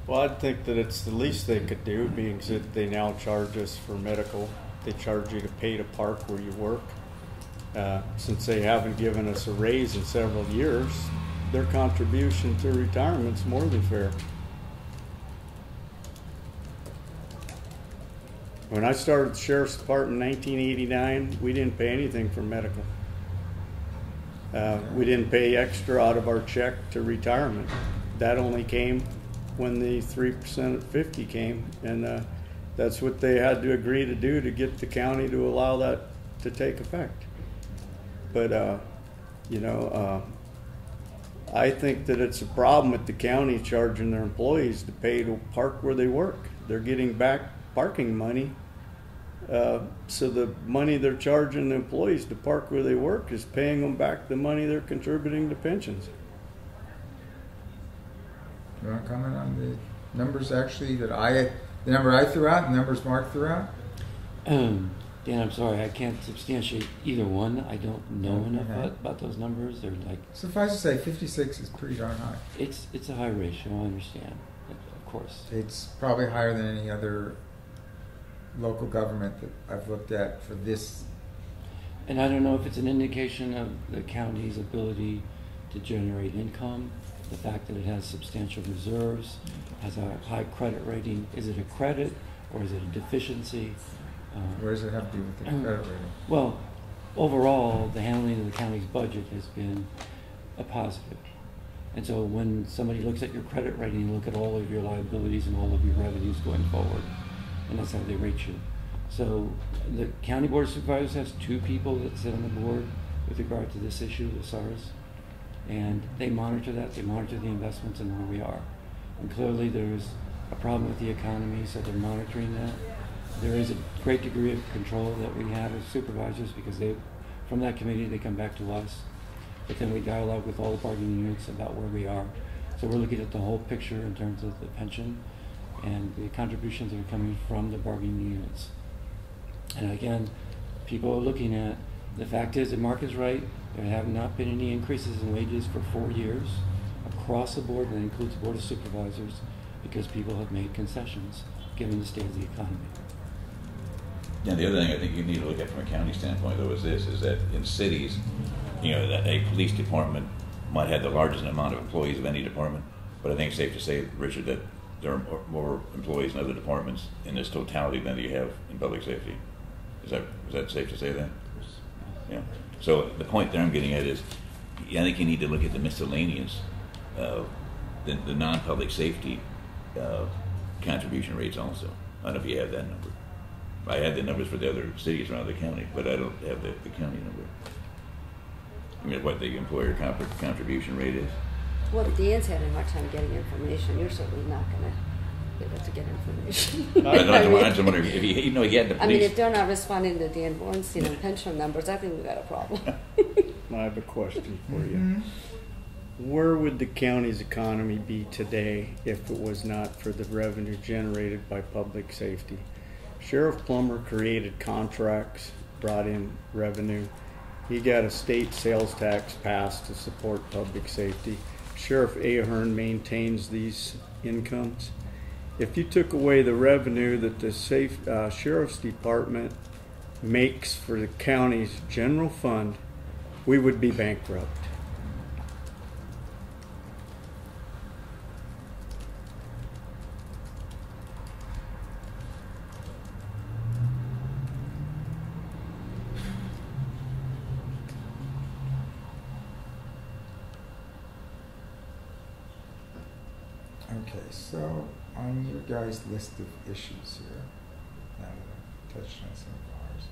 Well, I think that it's the least they could do, being that they now charge us for medical. They charge you to pay to park where you work. Since they haven't given us a raise in several years, their contribution to retirement's more than fair. When I started the Sheriff's Department in 1989, we didn't pay anything for medical. We didn't pay extra out of our check to retirement. That only came when the 3% at 50 came, and that's what they had to agree to do to get the county to allow that to take effect. But I think that it's a problem with the county charging their employees to pay to park where they work. They're getting back parking money, so the money they're charging the employees to park where they work is paying them back the money they're contributing to pensions. You want to comment on the numbers actually the number I threw out and the numbers Mark threw out? Dan, I'm sorry, I can't substantiate either one. I don't know enough about those numbers. They're like, suffice to say, 56 is pretty darn high. It's a high ratio. I understand, of course. It's probably higher than any other local government that I've looked at for this. And I don't know if it's an indication of the county's ability to generate income, the fact that it has substantial reserves, has a high credit rating. Is it a credit or is it a deficiency? What does it have to do with the credit rating? Well, overall, the handling of the county's budget has been a positive. And so when somebody looks at your credit rating, look at all of your liabilities and all of your revenues going forward. And that's how they rate you. So the County Board of Supervisors has 2 people that sit on the board with regard to this issue, the SARS. And they monitor that, they monitor the investments and where we are. And clearly there's a problem with the economy, so they're monitoring that. There is a great degree of control that we have as supervisors, because from that committee they come back to us. But then we dialogue with all the bargaining units about where we are. So we're looking at the whole picture in terms of the pension and the contributions that are coming from the bargaining units. And again, people are looking at, the fact is that Mark is right, there have not been any increases in wages for 4 years across the board, and that includes the Board of Supervisors, because people have made concessions given the state of the economy. Yeah, the other thing I think you need to look at from a county standpoint, though, is that in cities, that a police department might have the largest amount of employees of any department, but I think it's safe to say, Richard, that there are more employees in other departments in this totality than you have in public safety. Is that safe to say that? Yeah. So the point that I'm getting at is, I think you need to look at the miscellaneous, the non-public safety contribution rates also. I don't know if you have that number. I had the numbers for the other cities around the county, but I don't have the county number. I mean, what the employer contribution rate is. Well, Dan's having a hard time getting information. You're certainly not going to be able to get information. I'm wondering if you know, you had the police. I mean, if they're not responding to Dan Bornstein on pension numbers, I think we've got a problem. I have a question for you. Where would the county's economy be today if it was not for the revenue generated by public safety? Sheriff Plummer created contracts, brought in revenue. He got a state sales tax passed to support public safety. Sheriff Ahern maintains these incomes. If you took away the revenue that the Sheriff's Department makes for the county's general fund, we would be bankrupt. Okay, so on your guys' list of issues here, now that I've touched on some of ours,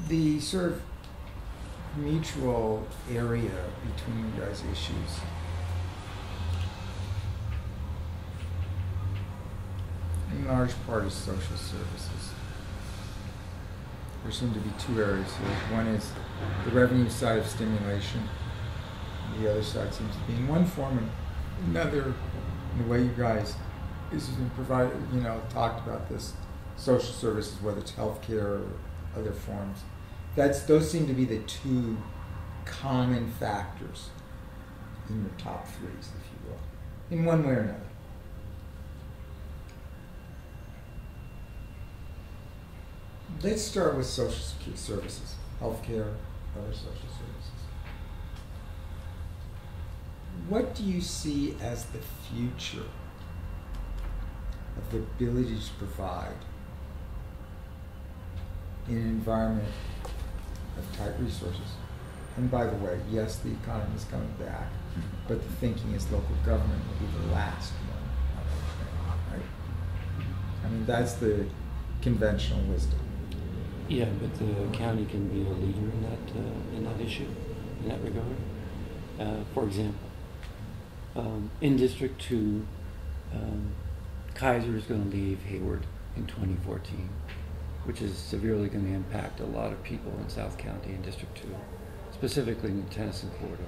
the sort of mutual area between you guys' issues. In large part is social services. There seem to be two areas here. One is the revenue side of stimulation. The other side seems to be in one form and another, in the way you guys is provided, talked about this, social services, whether it's healthcare or other forms. Those seem to be the two common factors in your top threes, if you will, in one way or another. Let's start with social security services, healthcare, other social services. What do you see as the future of the ability to provide in an environment of tight resources? And by the way, yes, the economy is coming back, but the thinking is local government will be the last one, right? I mean, that's the conventional wisdom. Yeah, but the county can be a leader in that issue, in that regard. For example, in District 2, Kaiser is going to leave Hayward in 2014, which is severely going to impact a lot of people in South County in District 2, specifically in the Tennyson corridor.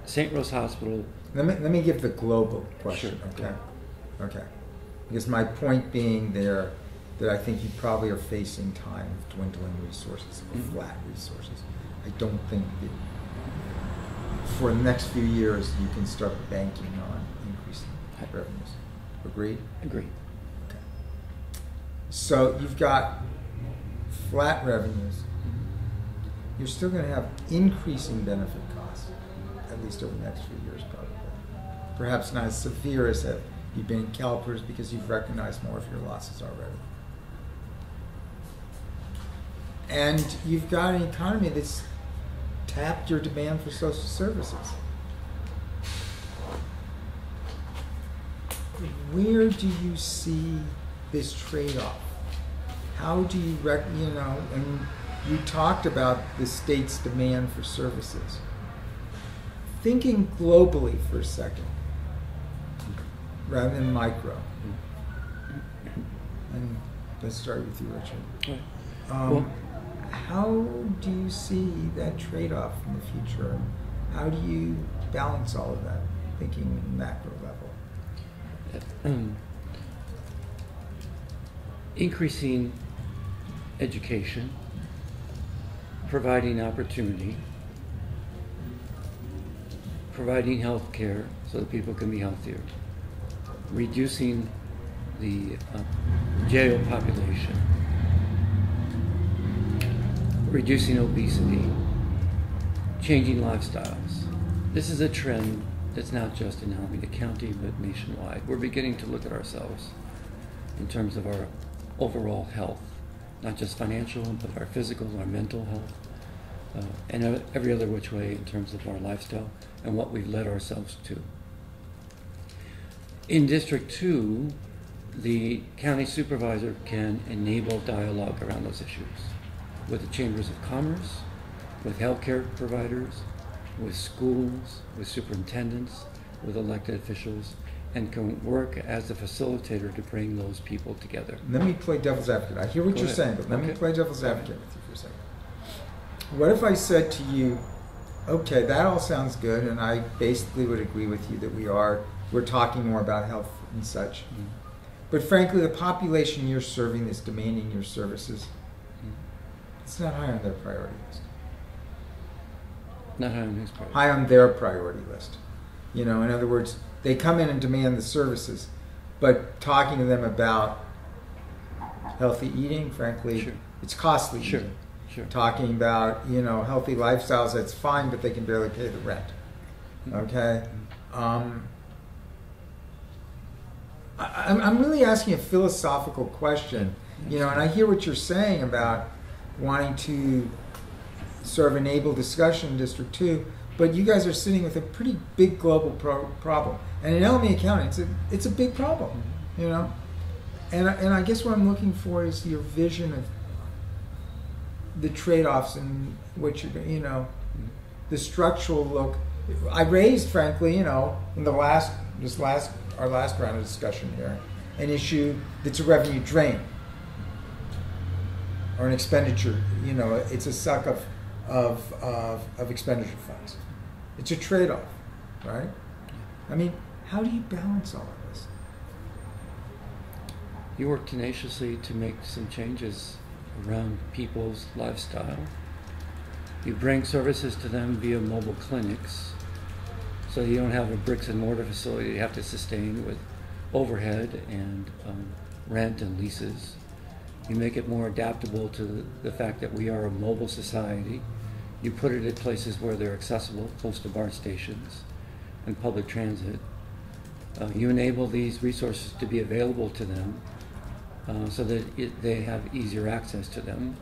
St. Rose Hospital. Let me give the global question, Sure. Okay. Because my point being there that I think you probably are facing time of dwindling resources, or flat resources. I don't think that for the next few years you can start banking on increasing revenues. Agreed? Agreed. Okay. So you've got flat revenues. You're still going to have increasing benefit costs, at least over the next few years probably. Perhaps not as severe as have you been in CalPERS because you've recognized more of your losses already. And you've got an economy that's tapped your demand for social services. Where do you see this trade-off? How do you, and you talked about the state's demand for services. Thinking globally for a second, rather than micro. And let's start with you, Richard. How do you see that trade-off in the future? How do you balance all of that, thinking macro level? Increasing education, providing opportunity, providing health care so that people can be healthier, reducing the jail population, reducing obesity, changing lifestyles. This is a trend that's not just in Alameda County, but nationwide. We're beginning to look at ourselves in terms of our overall health, not just financial, but our physical, our mental health, and every other which way in terms of our lifestyle and what we've led ourselves to. In District 2, the county supervisor can enable dialogue around those issues with the chambers of commerce, with healthcare providers, with schools, with superintendents, with elected officials, and can work as a facilitator to bring those people together. Let me play devil's advocate. I hear what Go you're ahead. saying, but let me Okay. play devil's advocate with you for a second. What if I said to you, okay, that all sounds good, and I basically would agree with you that we're talking more about health and such. Mm. But frankly, the population you're serving that's demanding your services, it's not high on their priority list. Not high on his priority. High on their priority list. You know, in other words, they come in and demand the services, but talking to them about healthy eating, frankly, Sure. it's costly Sure. eating. Sure. Talking about, you know, healthy lifestyles, that's fine, but they can barely pay the rent. Okay? I'm really asking a philosophical question, you know, and I hear what you're saying about wanting to sort of enable discussion in District 2, but you guys are sitting with a pretty big global problem. And in Alameda County, it's a big problem, you know? And I guess what I'm looking for is your vision of the trade-offs and what you're, you know, the structural look. I raised, frankly, you know, in our last round of discussion here, an issue that's a revenue drain or an expenditure. You know, it's a suck of expenditure funds. It's a trade-off, right? I mean, how do you balance all of this? You work tenaciously to make some changes around people's lifestyle. You bring services to them via mobile clinics, so you don't have a bricks and mortar facility you have to sustain with overhead and rent and leases. You make it more adaptable to the fact that we are a mobile society. You put it at places where they're accessible, close to BART stations and public transit. You enable these resources to be available to them so that they have easier access to them.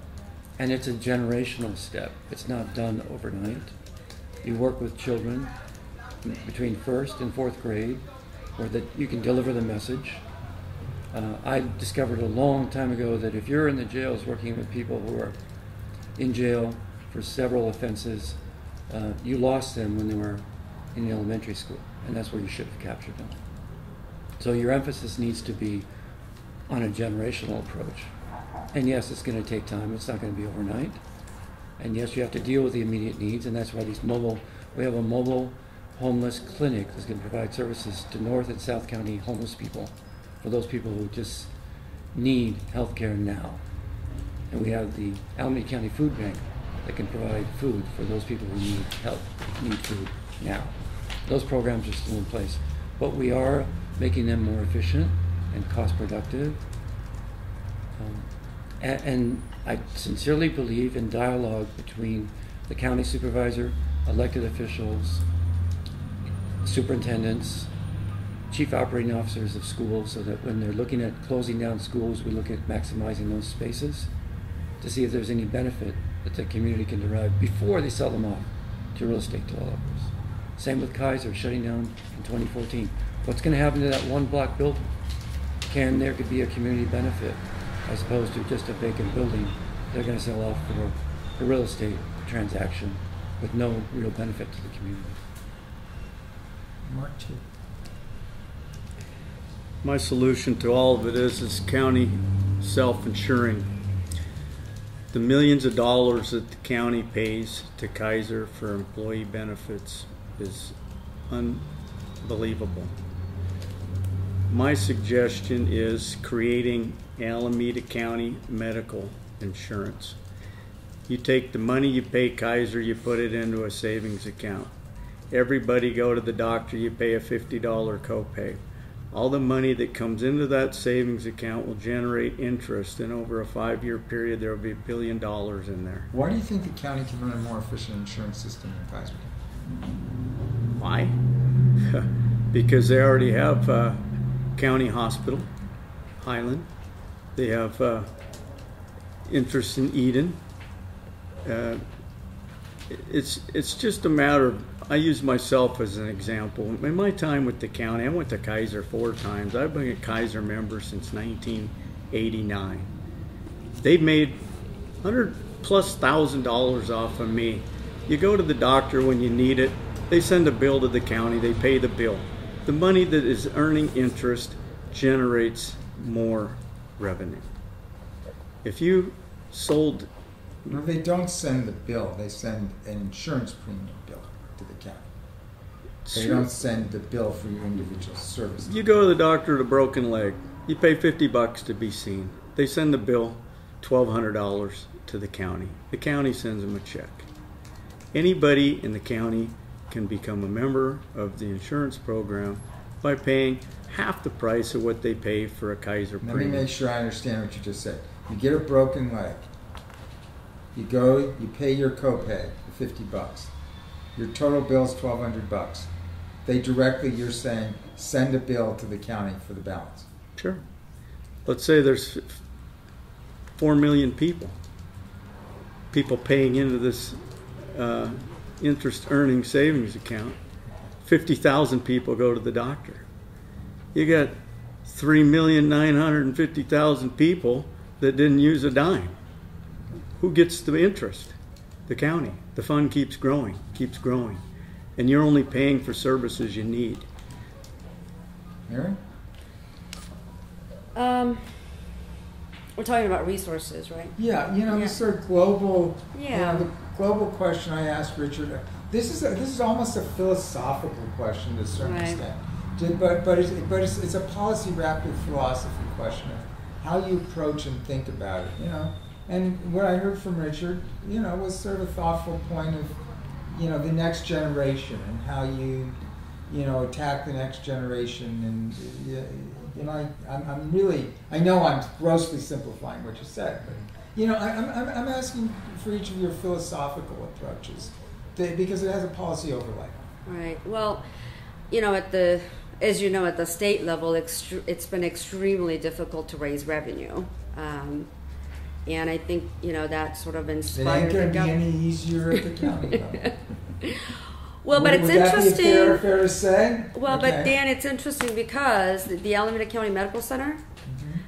And it's a generational step. It's not done overnight. You work with children between 1st and 4th grade where that you can deliver the message. I discovered a long time ago that if you're in the jails working with people who are in jail for several offenses, you lost them when they were in the elementary school, and that's where you should have captured them. So your emphasis needs to be on a generational approach. And yes, it's going to take time. It's not going to be overnight. And yes, you have to deal with the immediate needs, and that's why we have a mobile homeless clinic that's going to provide services to North and South County homeless people, for those people who just need health care now. And we have the Alameda County Food Bank that can provide food for those people who need help, need food now. Those programs are still in place, but we are making them more efficient and cost productive. And I sincerely believe in dialogue between the county supervisor, elected officials, superintendents, chief operating officers of schools, so that when they're looking at closing down schools, we look at maximizing those spaces to see if there's any benefit that the community can derive before they sell them off to real estate developers. Same with Kaiser shutting down in 2014. What's going to happen to that one block building? There could be a community benefit as opposed to just a vacant building they're going to sell off for a real estate transaction with no real benefit to the community. Mark two. My solution to all of it is county self-insuring. The millions of dollars that the county pays to Kaiser for employee benefits is unbelievable. My suggestion is creating Alameda County medical insurance. You take the money you pay Kaiser, you put it into a savings account. Everybody go to the doctor, you pay a $50 copay. All the money that comes into that savings account will generate interest, and over a 5-year period there will be $1 billion in there. Why do you think the county can run a more efficient insurance system than Kaiser can? Why? Because they already have county hospital, Highland. They have interest in Eden. It's just a matter of, I use myself as an example. In my time with the county, I went to Kaiser 4 times. I've been a Kaiser member since 1989. They've made $100,000+ off of me. You go to the doctor when you need it, they send a bill to the county, they pay the bill. The money that is earning interest generates more revenue. If you sold No, they don't send the bill. They send an insurance premium bill to the county. They don't send the bill for your individual service. You go to the doctor with a broken leg. You pay $50 to be seen. They send the bill, $1,200 to the county. The county sends them a check. Anybody in the county can become a member of the insurance program by paying half the price of what they pay for a Kaiser Let premium. me make sure I understand what you just said. You get a broken leg. You go, you pay your copay, the $50. Your total bill is $1,200. They directly, you're saying, send a bill to the county for the balance. Sure. Let's say there's 4 million people paying into this interest earning savings account. 50,000 people go to the doctor. You got 3,950,000 people that didn't use a dime. Who gets the interest? The county. The fund keeps growing, and you're only paying for services you need. Mary? We're talking about resources, right? Yeah, the sort of global, Yeah. the global question I asked Richard. This is almost a philosophical question to a certain Right. extent, but it's a policy wrapped with philosophy question of how you approach and think about it. And what I heard from Richard, was sort of a thoughtful point of, the next generation and how you, attack the next generation. And I know I'm grossly simplifying what you said, but I'm asking for each of your philosophical approaches because it has a policy overlay. Right. Well, at the state level, it's been extremely difficult to raise revenue. And I think, that sort of inspired It ain't going to the be government. any easier at the county level. Well, but it's Would that be interesting. fair to say? Well, Okay. but Dan, it's interesting because the Alameda County Medical Center,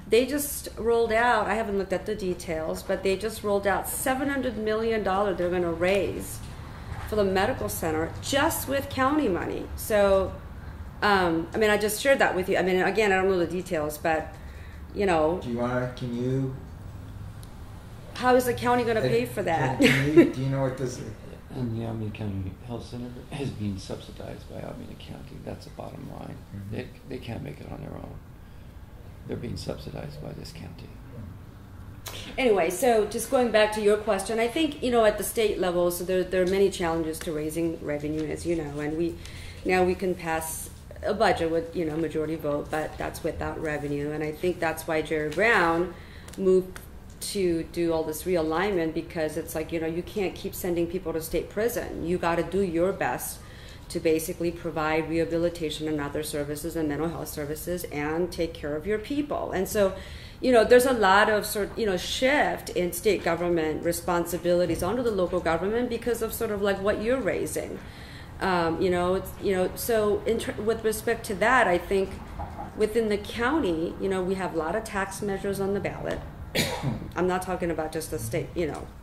they just rolled out, I haven't looked at the details, but they just rolled out $700 million they're going to raise for the medical center just with county money. So, I just shared that with you. Again, I don't know the details, but, Do you can you? how is the county going to pay for that? Do you know what this is? And the Alameda County Health Center is being subsidized by Alameda County. That's the bottom line. Mm-hmm. They can't make it on their own. They're being subsidized by this county. Anyway, so just going back to your question, I think, at the state level, so there are many challenges to raising revenue, as you know, and we can pass a budget with, majority vote, but that's without revenue. And I think that's why Jerry Brown moved to do all this realignment, because it's like, you can't keep sending people to state prison. You got to do your best to basically provide rehabilitation and other services and mental health services and take care of your people. And so, there's a lot of shift in state government responsibilities onto the local government because of sort of like what you're raising. So with respect to that, I think within the county, we have a lot of tax measures on the ballot. I'm not talking about just the state,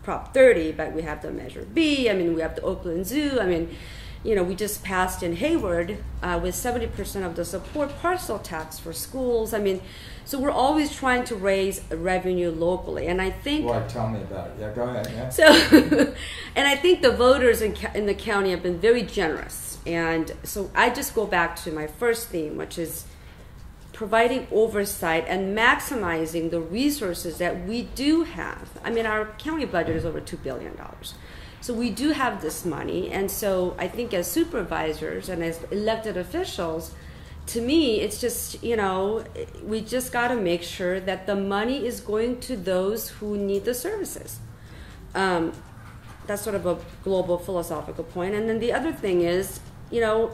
Prop 30, but we have the Measure B. We have the Oakland Zoo. We just passed in Hayward with 70% of the support parcel tax for schools. So we're always trying to raise revenue locally, and I think. Boy, tell me about it. Yeah, go ahead. Yeah. So, and I think the voters in the county have been very generous, and so I just go back to my first theme, which is providing oversight and maximizing the resources that we do have. Our county budget is over $2 billion. So we do have this money, and so I think as supervisors and as elected officials, to me, it's just, we just got to make sure that the money is going to those who need the services. That's sort of a global philosophical point. And then the other thing is, a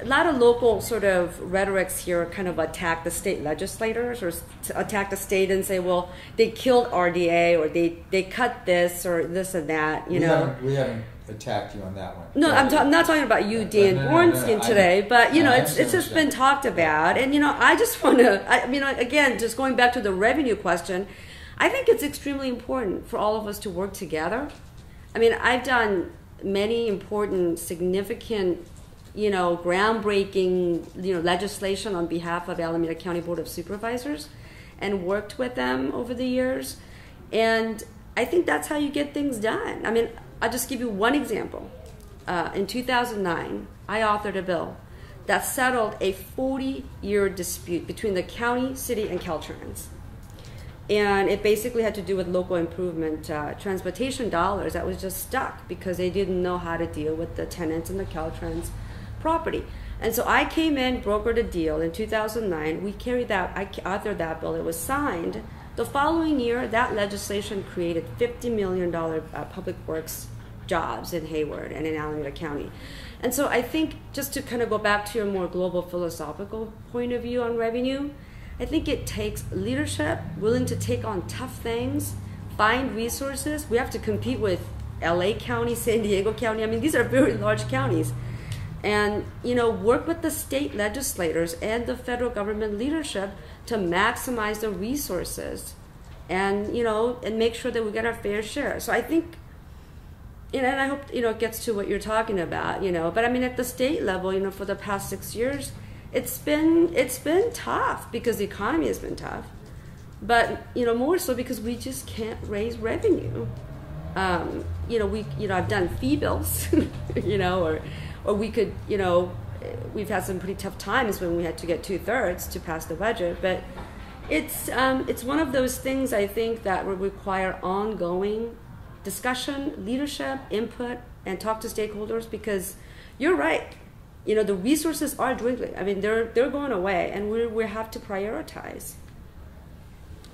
lot of local sort of rhetorics here kind of attack the state legislators or attack the state and say, well, they killed RDA or they cut this or this and that, We haven't attacked you on that one. No, I'm not talking about you, Dan Bornstein, today, but, it's just been talked about. And, I just want to, again, just going back to the revenue question, I think it's extremely important for all of us to work together. I've done many important, significant groundbreaking, legislation on behalf of Alameda County Board of Supervisors and worked with them over the years. And I think that's how you get things done. I mean, I'll just give you one example. In 2009, I authored a bill that settled a 40-year dispute between the county, city, and Caltrans. And it basically had to do with local improvement transportation dollars that was just stuck because they didn't know how to deal with the tenants in the Caltrans property. And so I came in, brokered a deal in 2009. We carried that, I authored that bill. It was signed. The following year, that legislation created $50 million public works jobs in Hayward and in Alameda County. And so I think, just to kind of go back to your more global philosophical point of view on revenue, I think it takes leadership, willing to take on tough things, find resources. We have to compete with LA County, San Diego County. I mean, these are very large counties. And, you know, work with the state legislators and the federal government leadership to maximize the resources and, you know, and make sure that we get our fair share. So I think, you know, and I hope, you know, it gets to what you're talking about, you know, but I mean, at the state level, you know, for the past 6 years, it's been tough because the economy has been tough, but, you know, more so because we just can't raise revenue. You know, I've done fee bills, you know, or we could, you know, we've had some pretty tough times when we had to get 2/3 to pass the budget, but it's one of those things I think that would require ongoing discussion, leadership, input, and talk to stakeholders, because you're right. You know, the resources are dwindling. I mean, they're going away, and we have to prioritize.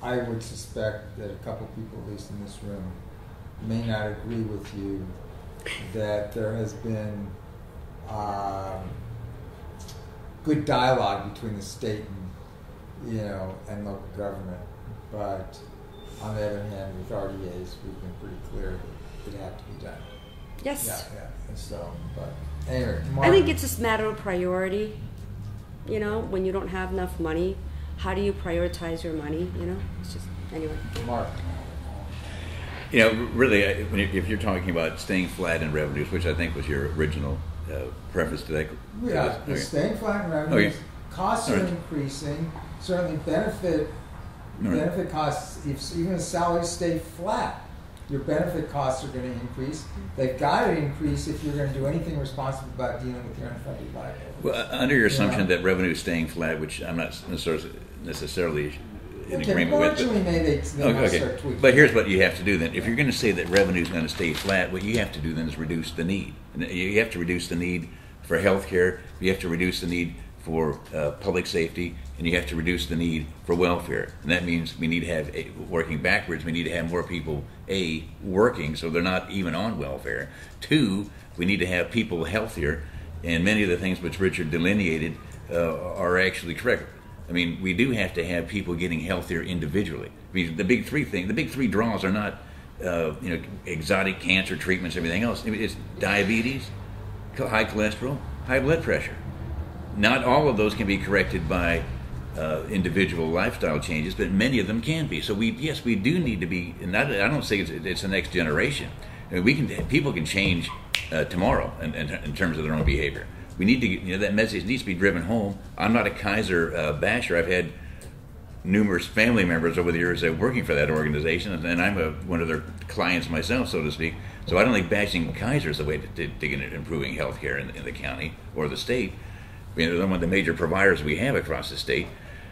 I would suspect that a couple people, at least in this room, may not agree with you that there has been good dialogue between the state and, you know, and local government, but on the other hand, with RDAs, we've been pretty clear that it had to be done. Yes. Yeah. And so, but anyway, Mark, I think it's just a matter of priority. You know, when you don't have enough money, how do you prioritize your money? You know, it's just, anyway. Mark. You know, really, if you're talking about staying flat in revenues, which I think was your original preface to that. Yeah, okay. Staying flat in revenues, Okay. costs are increasing, certainly benefit costs, if even if salaries stay flat, your benefit costs are going to increase. They've got to increase if you're going to do anything responsible about dealing with your unfunded liabilities. Well, under your assumption that revenue is staying flat, which I'm not necessarily in agreement with. They start tweaking. But here's what you have to do then. If you're going to say that revenue is going to stay flat, what you have to do then is reduce the need. You have to reduce the need for health care. You have to reduce the need for public safety, and you have to reduce the need for welfare. And that means we need to have, working backwards, we need to have more people, A, working so they're not even on welfare. 2, we need to have people healthier, and many of the things which Richard delineated are actually correct. I mean, we do have to have people getting healthier individually. I mean, the big three draws are not, exotic cancer treatments, everything else. I mean, it's diabetes, high cholesterol, high blood pressure. Not all of those can be corrected by individual lifestyle changes, but many of them can be. So we do need to be, and I don't say it's the next generation. I mean, people can change tomorrow in terms of their own behavior. We need to, that message needs to be driven home. I'm not a Kaiser basher. I've had numerous family members over the years working for that organization, and I'm one of their clients myself, so to speak. So I don't think bashing Kaiser is the way to get improving health care in the county or the state. You know, they're one of the major providers we have across the state.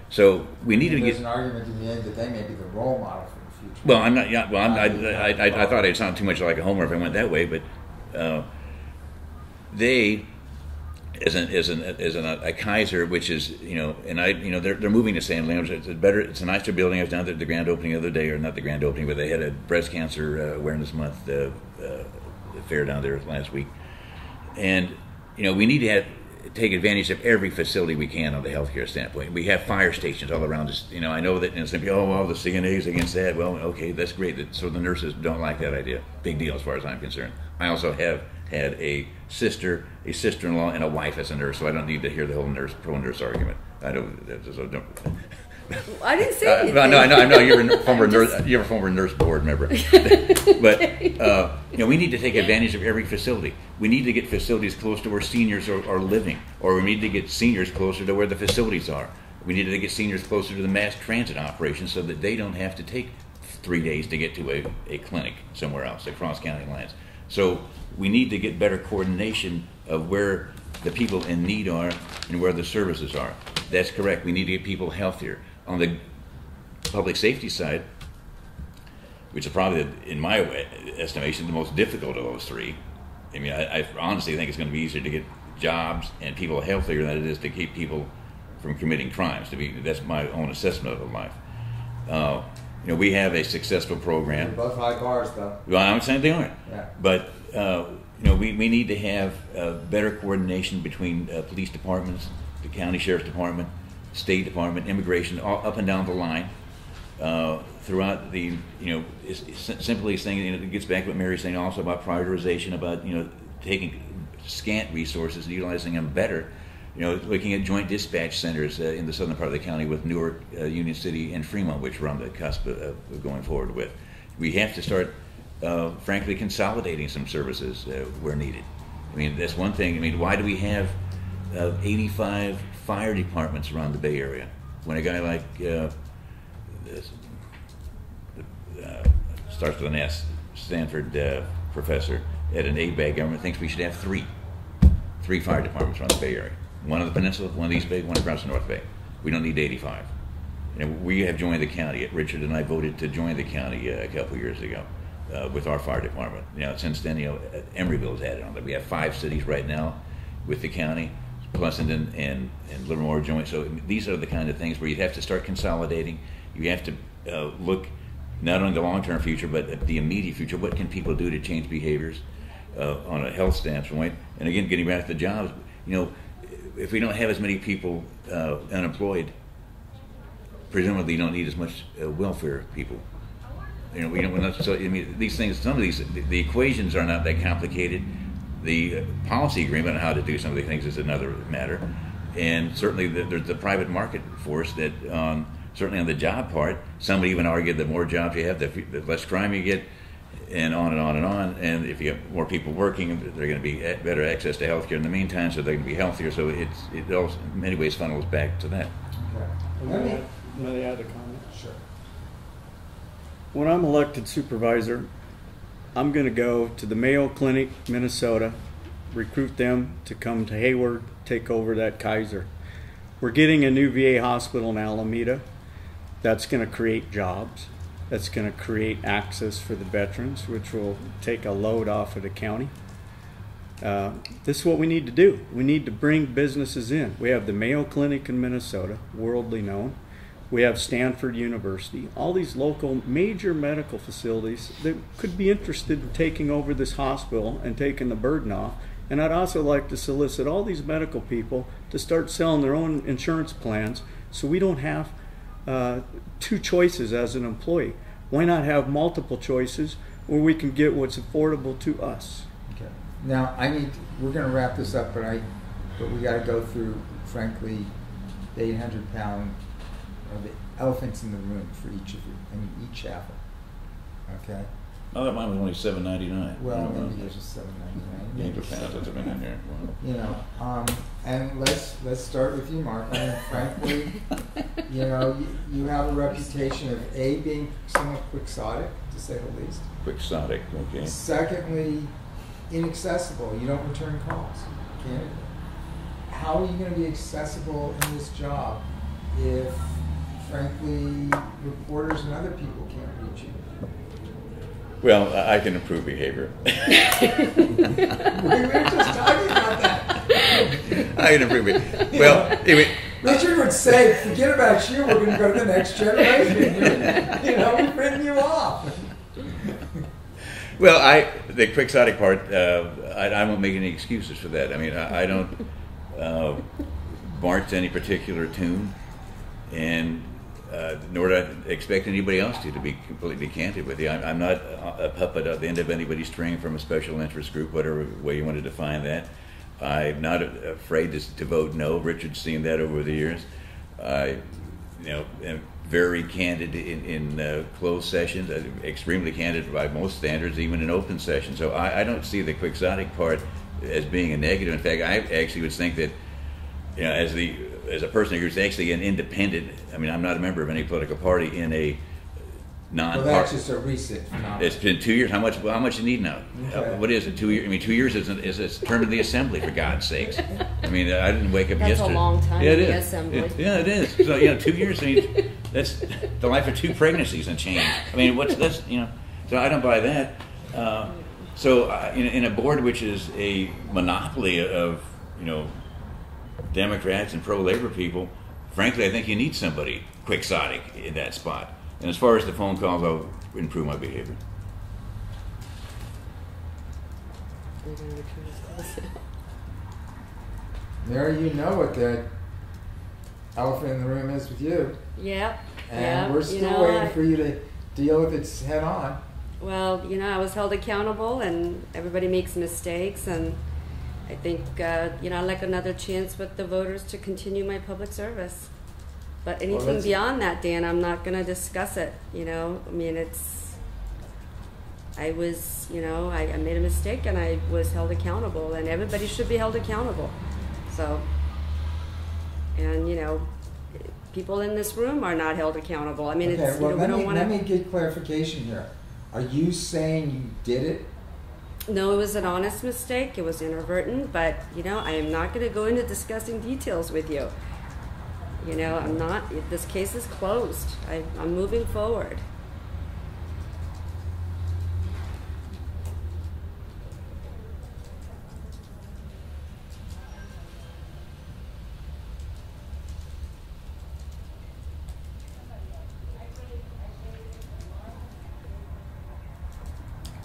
So we need to get. There's an argument in the end that they may be the role model for the future. Well, I'm not. Yeah, well, I thought I'd sound too much like a homer if I went that way, but they, as a Kaiser, which is they're moving to San Leandro. It's better. It's a nicer building. I was down at the grand opening the other day, or not the grand opening, but they had a breast cancer awareness month fair down there last week, and we need to take advantage of every facility we can on the healthcare standpoint. We have fire stations all around us. I know that some people, the CNA's against that. Well, okay, that's great. So the nurses don't like that idea. Big deal as far as I'm concerned. I also have had a sister-in-law, and a wife as a nurse, so I don't need to hear the whole pro-nurse argument. I don't. I didn't say anything. I know you're a former nurse board member, but we need to take advantage of every facility. We need to get facilities close to where seniors are living, or we need to get seniors closer to where the facilities are. We need to get seniors closer to the mass transit operations so that they don't have to take 3 days to get to a clinic somewhere else across county lines. So we need to get better coordination of where the people in need are and where the services are. That's correct. We need to get people healthier. On the public safety side, which is probably, in my estimation, the most difficult of those three. I mean, I honestly think it's going to be easier to get jobs and people healthier than it is to keep people from committing crimes. That's my own assessment of life. You know, we have a successful program. They're both high bars, though. Well, I'm saying they aren't. Yeah. But you know, we need to have better coordination between police departments, the county sheriff's department, state department, immigration, all up and down the line. Throughout the, you know, it's simply saying, you know, it gets back to what Mary's saying also about prioritization, about, you know, taking scant resources and utilizing them better. You know, looking at joint dispatch centers in the southern part of the county with Newark, Union City, and Fremont, which we're on the cusp of going forward with. We have to start, frankly, consolidating some services where needed. I mean, that's one thing. I mean, why do we have 85 fire departments around the Bay Area when a guy like starts with an S, Stanford professor at an ABAG government thinks we should have three fire departments around the Bay Area. One on the peninsula, one on the East Bay, one across the North Bay. We don't need 85. You know, we have joined the county. Richard and I voted to join the county a couple years ago with our fire department. You know, since then, you know, Emeryville's added on. We have 5 cities right now with the county, Pleasanton and Livermore joint. So these are the kind of things where you have to start consolidating. You have to look not only the long-term future, but at the immediate future. What can people do to change behaviors on a health standpoint? And again, getting back to the jobs, you know, if we don't have as many people unemployed, presumably you don't need as much welfare people. You know, we don't. So I mean, these things. Some of these, the equations are not that complicated. The policy agreement on how to do some of these things is another matter, and certainly there's the private market force that. Certainly on the job part, some would even argue the more jobs you have, the less crime you get, and on and on and on. And if you have more people working, they're going to be better access to health care in the meantime, so they're going to be healthier. So it also, in many ways, funnels back to that. Okay. Let me add a comment. Sure. When I'm elected supervisor, I'm going to go to the Mayo Clinic, Minnesota, recruit them to come to Hayward, take over that Kaiser. We're getting a new VA hospital in Alameda. That's going to create jobs. That's going to create access for the veterans, which will take a load off of the county. This is what we need to do. We need to bring businesses in. We have the Mayo Clinic in Minnesota, worldly known. We have Stanford University. All these local major medical facilities that could be interested in taking over this hospital and taking the burden off. And I'd also like to solicit all these medical people to start selling their own insurance plans so we don't have 2 choices as an employee. Why not have multiple choices where we can get what's affordable to us? Okay. Now we're going to wrap this up, but we got to go through, frankly, the 800-pound or the elephants in the room for each of you. I mean, each half. Okay. Oh, that mine was only $7.99. Well, maybe there's just $7.99. Games of pounds that's been in there. Wow. You know, and let's start with you, Mark. I mean, frankly, you know, you have a reputation of being somewhat quixotic, to say the least. Quixotic, okay. Secondly, inaccessible. You don't return calls. Candidly. How are you going to be accessible in this job if, frankly, reporters and other people can't reach you? Well, I can improve behavior. We were just talking about that. I can improve behavior. Well, Richard would say, forget about you, we're going to go to the next generation. You know, we've written you off. Well, the quixotic part, I won't make any excuses for that. I mean, I don't march to any particular tune, and nor do I expect anybody else to be completely candid with you. I'm not a puppet at the end of anybody's string from a special interest group, whatever way you want to define that. I'm not afraid to vote no. Richard's seen that over the years. I, am very candid in closed sessions, extremely candid by most standards, even in open sessions. So I don't see the quixotic part as being a negative. In fact, I actually would think that, as a person who's actually an independent, I mean, I'm not a member of any political party in a Well, that's just a recent phenomenon. It's been 2 years. How much you need now? Okay. What is it? 2 years? I mean, 2 years is a term of the assembly, for God's sakes. I mean, I didn't wake up That's yesterday. a long time Yeah, it in the is. assembly. Yeah, it is. So 2 years. I mean, that's the life of 2 pregnancies and change. I mean, that's. So I don't buy that. In a board which is a monopoly of Democrats and pro-labor people, frankly, I think you need somebody quixotic in that spot. And as far as the phone calls, I'll improve my behavior. Mary, you know what that elephant in the room is with you. Yep. And we're still waiting for you to deal with it head on. Well, I was held accountable, and everybody makes mistakes, and I think, I'd like another chance with the voters to continue my public service. But anything beyond that, Dan, I'm not going to discuss it, I mean, I made a mistake, and I was held accountable, and everybody should be held accountable. So, and, people in this room are not held accountable. I mean, okay, well, we don't want to... Let me get clarification here. Are you saying you did it? No, it was an honest mistake. It was inadvertent, but, I am not going to go into discussing details with you. I'm not, this case is closed. I'm moving forward.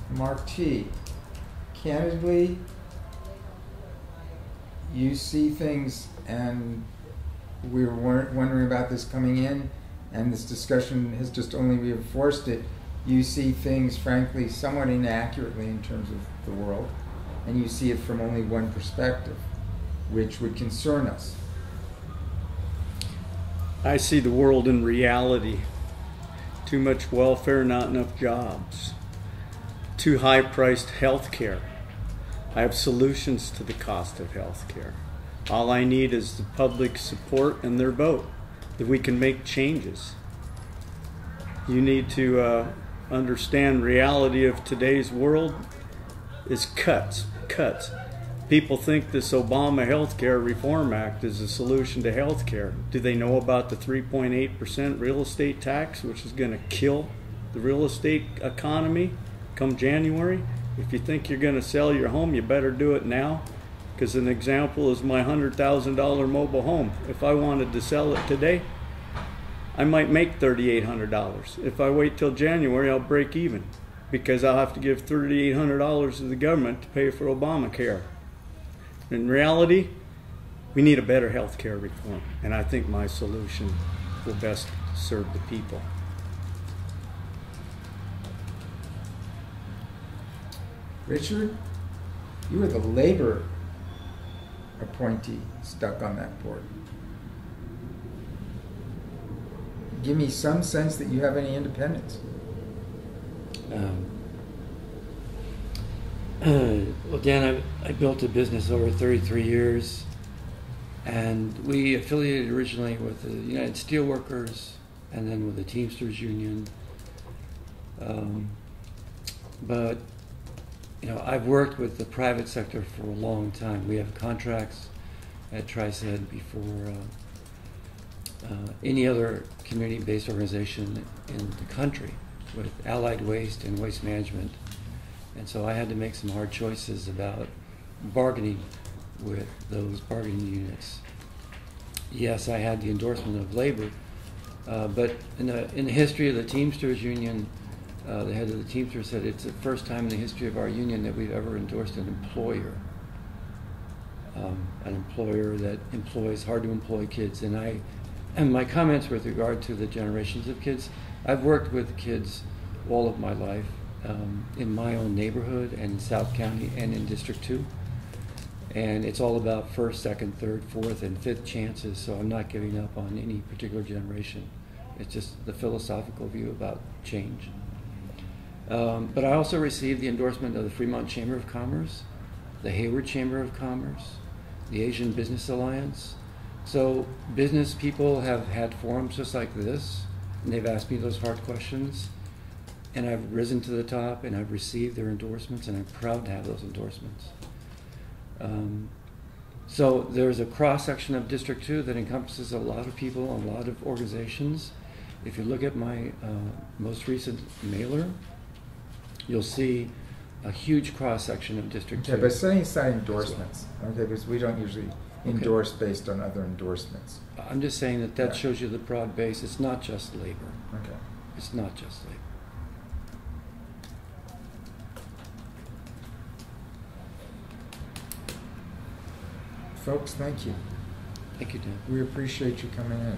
Mark T. Candidly, you see things, and we were wondering about this coming in, and this discussion has just only reinforced it. You see things, frankly, somewhat inaccurately in terms of the world, and you see it from only one perspective, which would concern us. I see the world in reality. Too much welfare, not enough jobs. Too high-priced health care. I have solutions to the cost of health care. All I need is the public support and their vote, that we can make changes. You need to understand reality of today's world is cuts. People think this Obama Health Care Reform Act is a solution to health care. Do they know about the 3.8% real estate tax, which is going to kill the real estate economy come January? If you think you're going to sell your home, you better do it now. Because an example is my $100,000 mobile home. If I wanted to sell it today, I might make $3,800. If I wait till January, I'll break even, because I'll have to give $3,800 to the government to pay for Obamacare. In reality, we need a better health care reform, and I think my solution will best serve the people. Richard, you were the labor appointee stuck on that board. Give me some sense that you have any independence. Well, Dan, I built a business over 33 years, and we affiliated originally with the United Steelworkers and then with the Teamsters Union. But I've worked with the private sector for a long time. We have contracts at TriSed before any other community-based organization in the country, with Allied Waste and Waste Management. And so I had to make some hard choices about bargaining with those bargaining units. Yes, I had the endorsement of labor, but in the history of the Teamsters Union, the head of the Teamsters said it's the first time in the history of our union that we've ever endorsed an employer that employs hard-to-employ kids. And my comments with regard to the generations of kids, I've worked with kids all of my life in my own neighborhood and in South County and in District 2. And it's all about first, second, third, fourth, and fifth chances, so I'm not giving up on any particular generation. It's just the philosophical view about change. But I also received the endorsement of the Fremont Chamber of Commerce, the Hayward Chamber of Commerce, the Asian Business Alliance. So business people have had forums just like this, and they've asked me those hard questions. and I've risen to the top, and I've received their endorsements, and I'm proud to have those endorsements. So there's a cross-section of District 2 that encompasses a lot of people, a lot of organizations. If you look at my most recent mailer, you'll see a huge cross-section of District 2. Okay, but setting aside endorsements, okay, because we don't usually endorse based on other endorsements. I'm just saying that that Yeah. shows you the broad base. It's not just labor. Okay. It's not just labor. Folks, thank you. Thank you, Dan. We appreciate you coming in.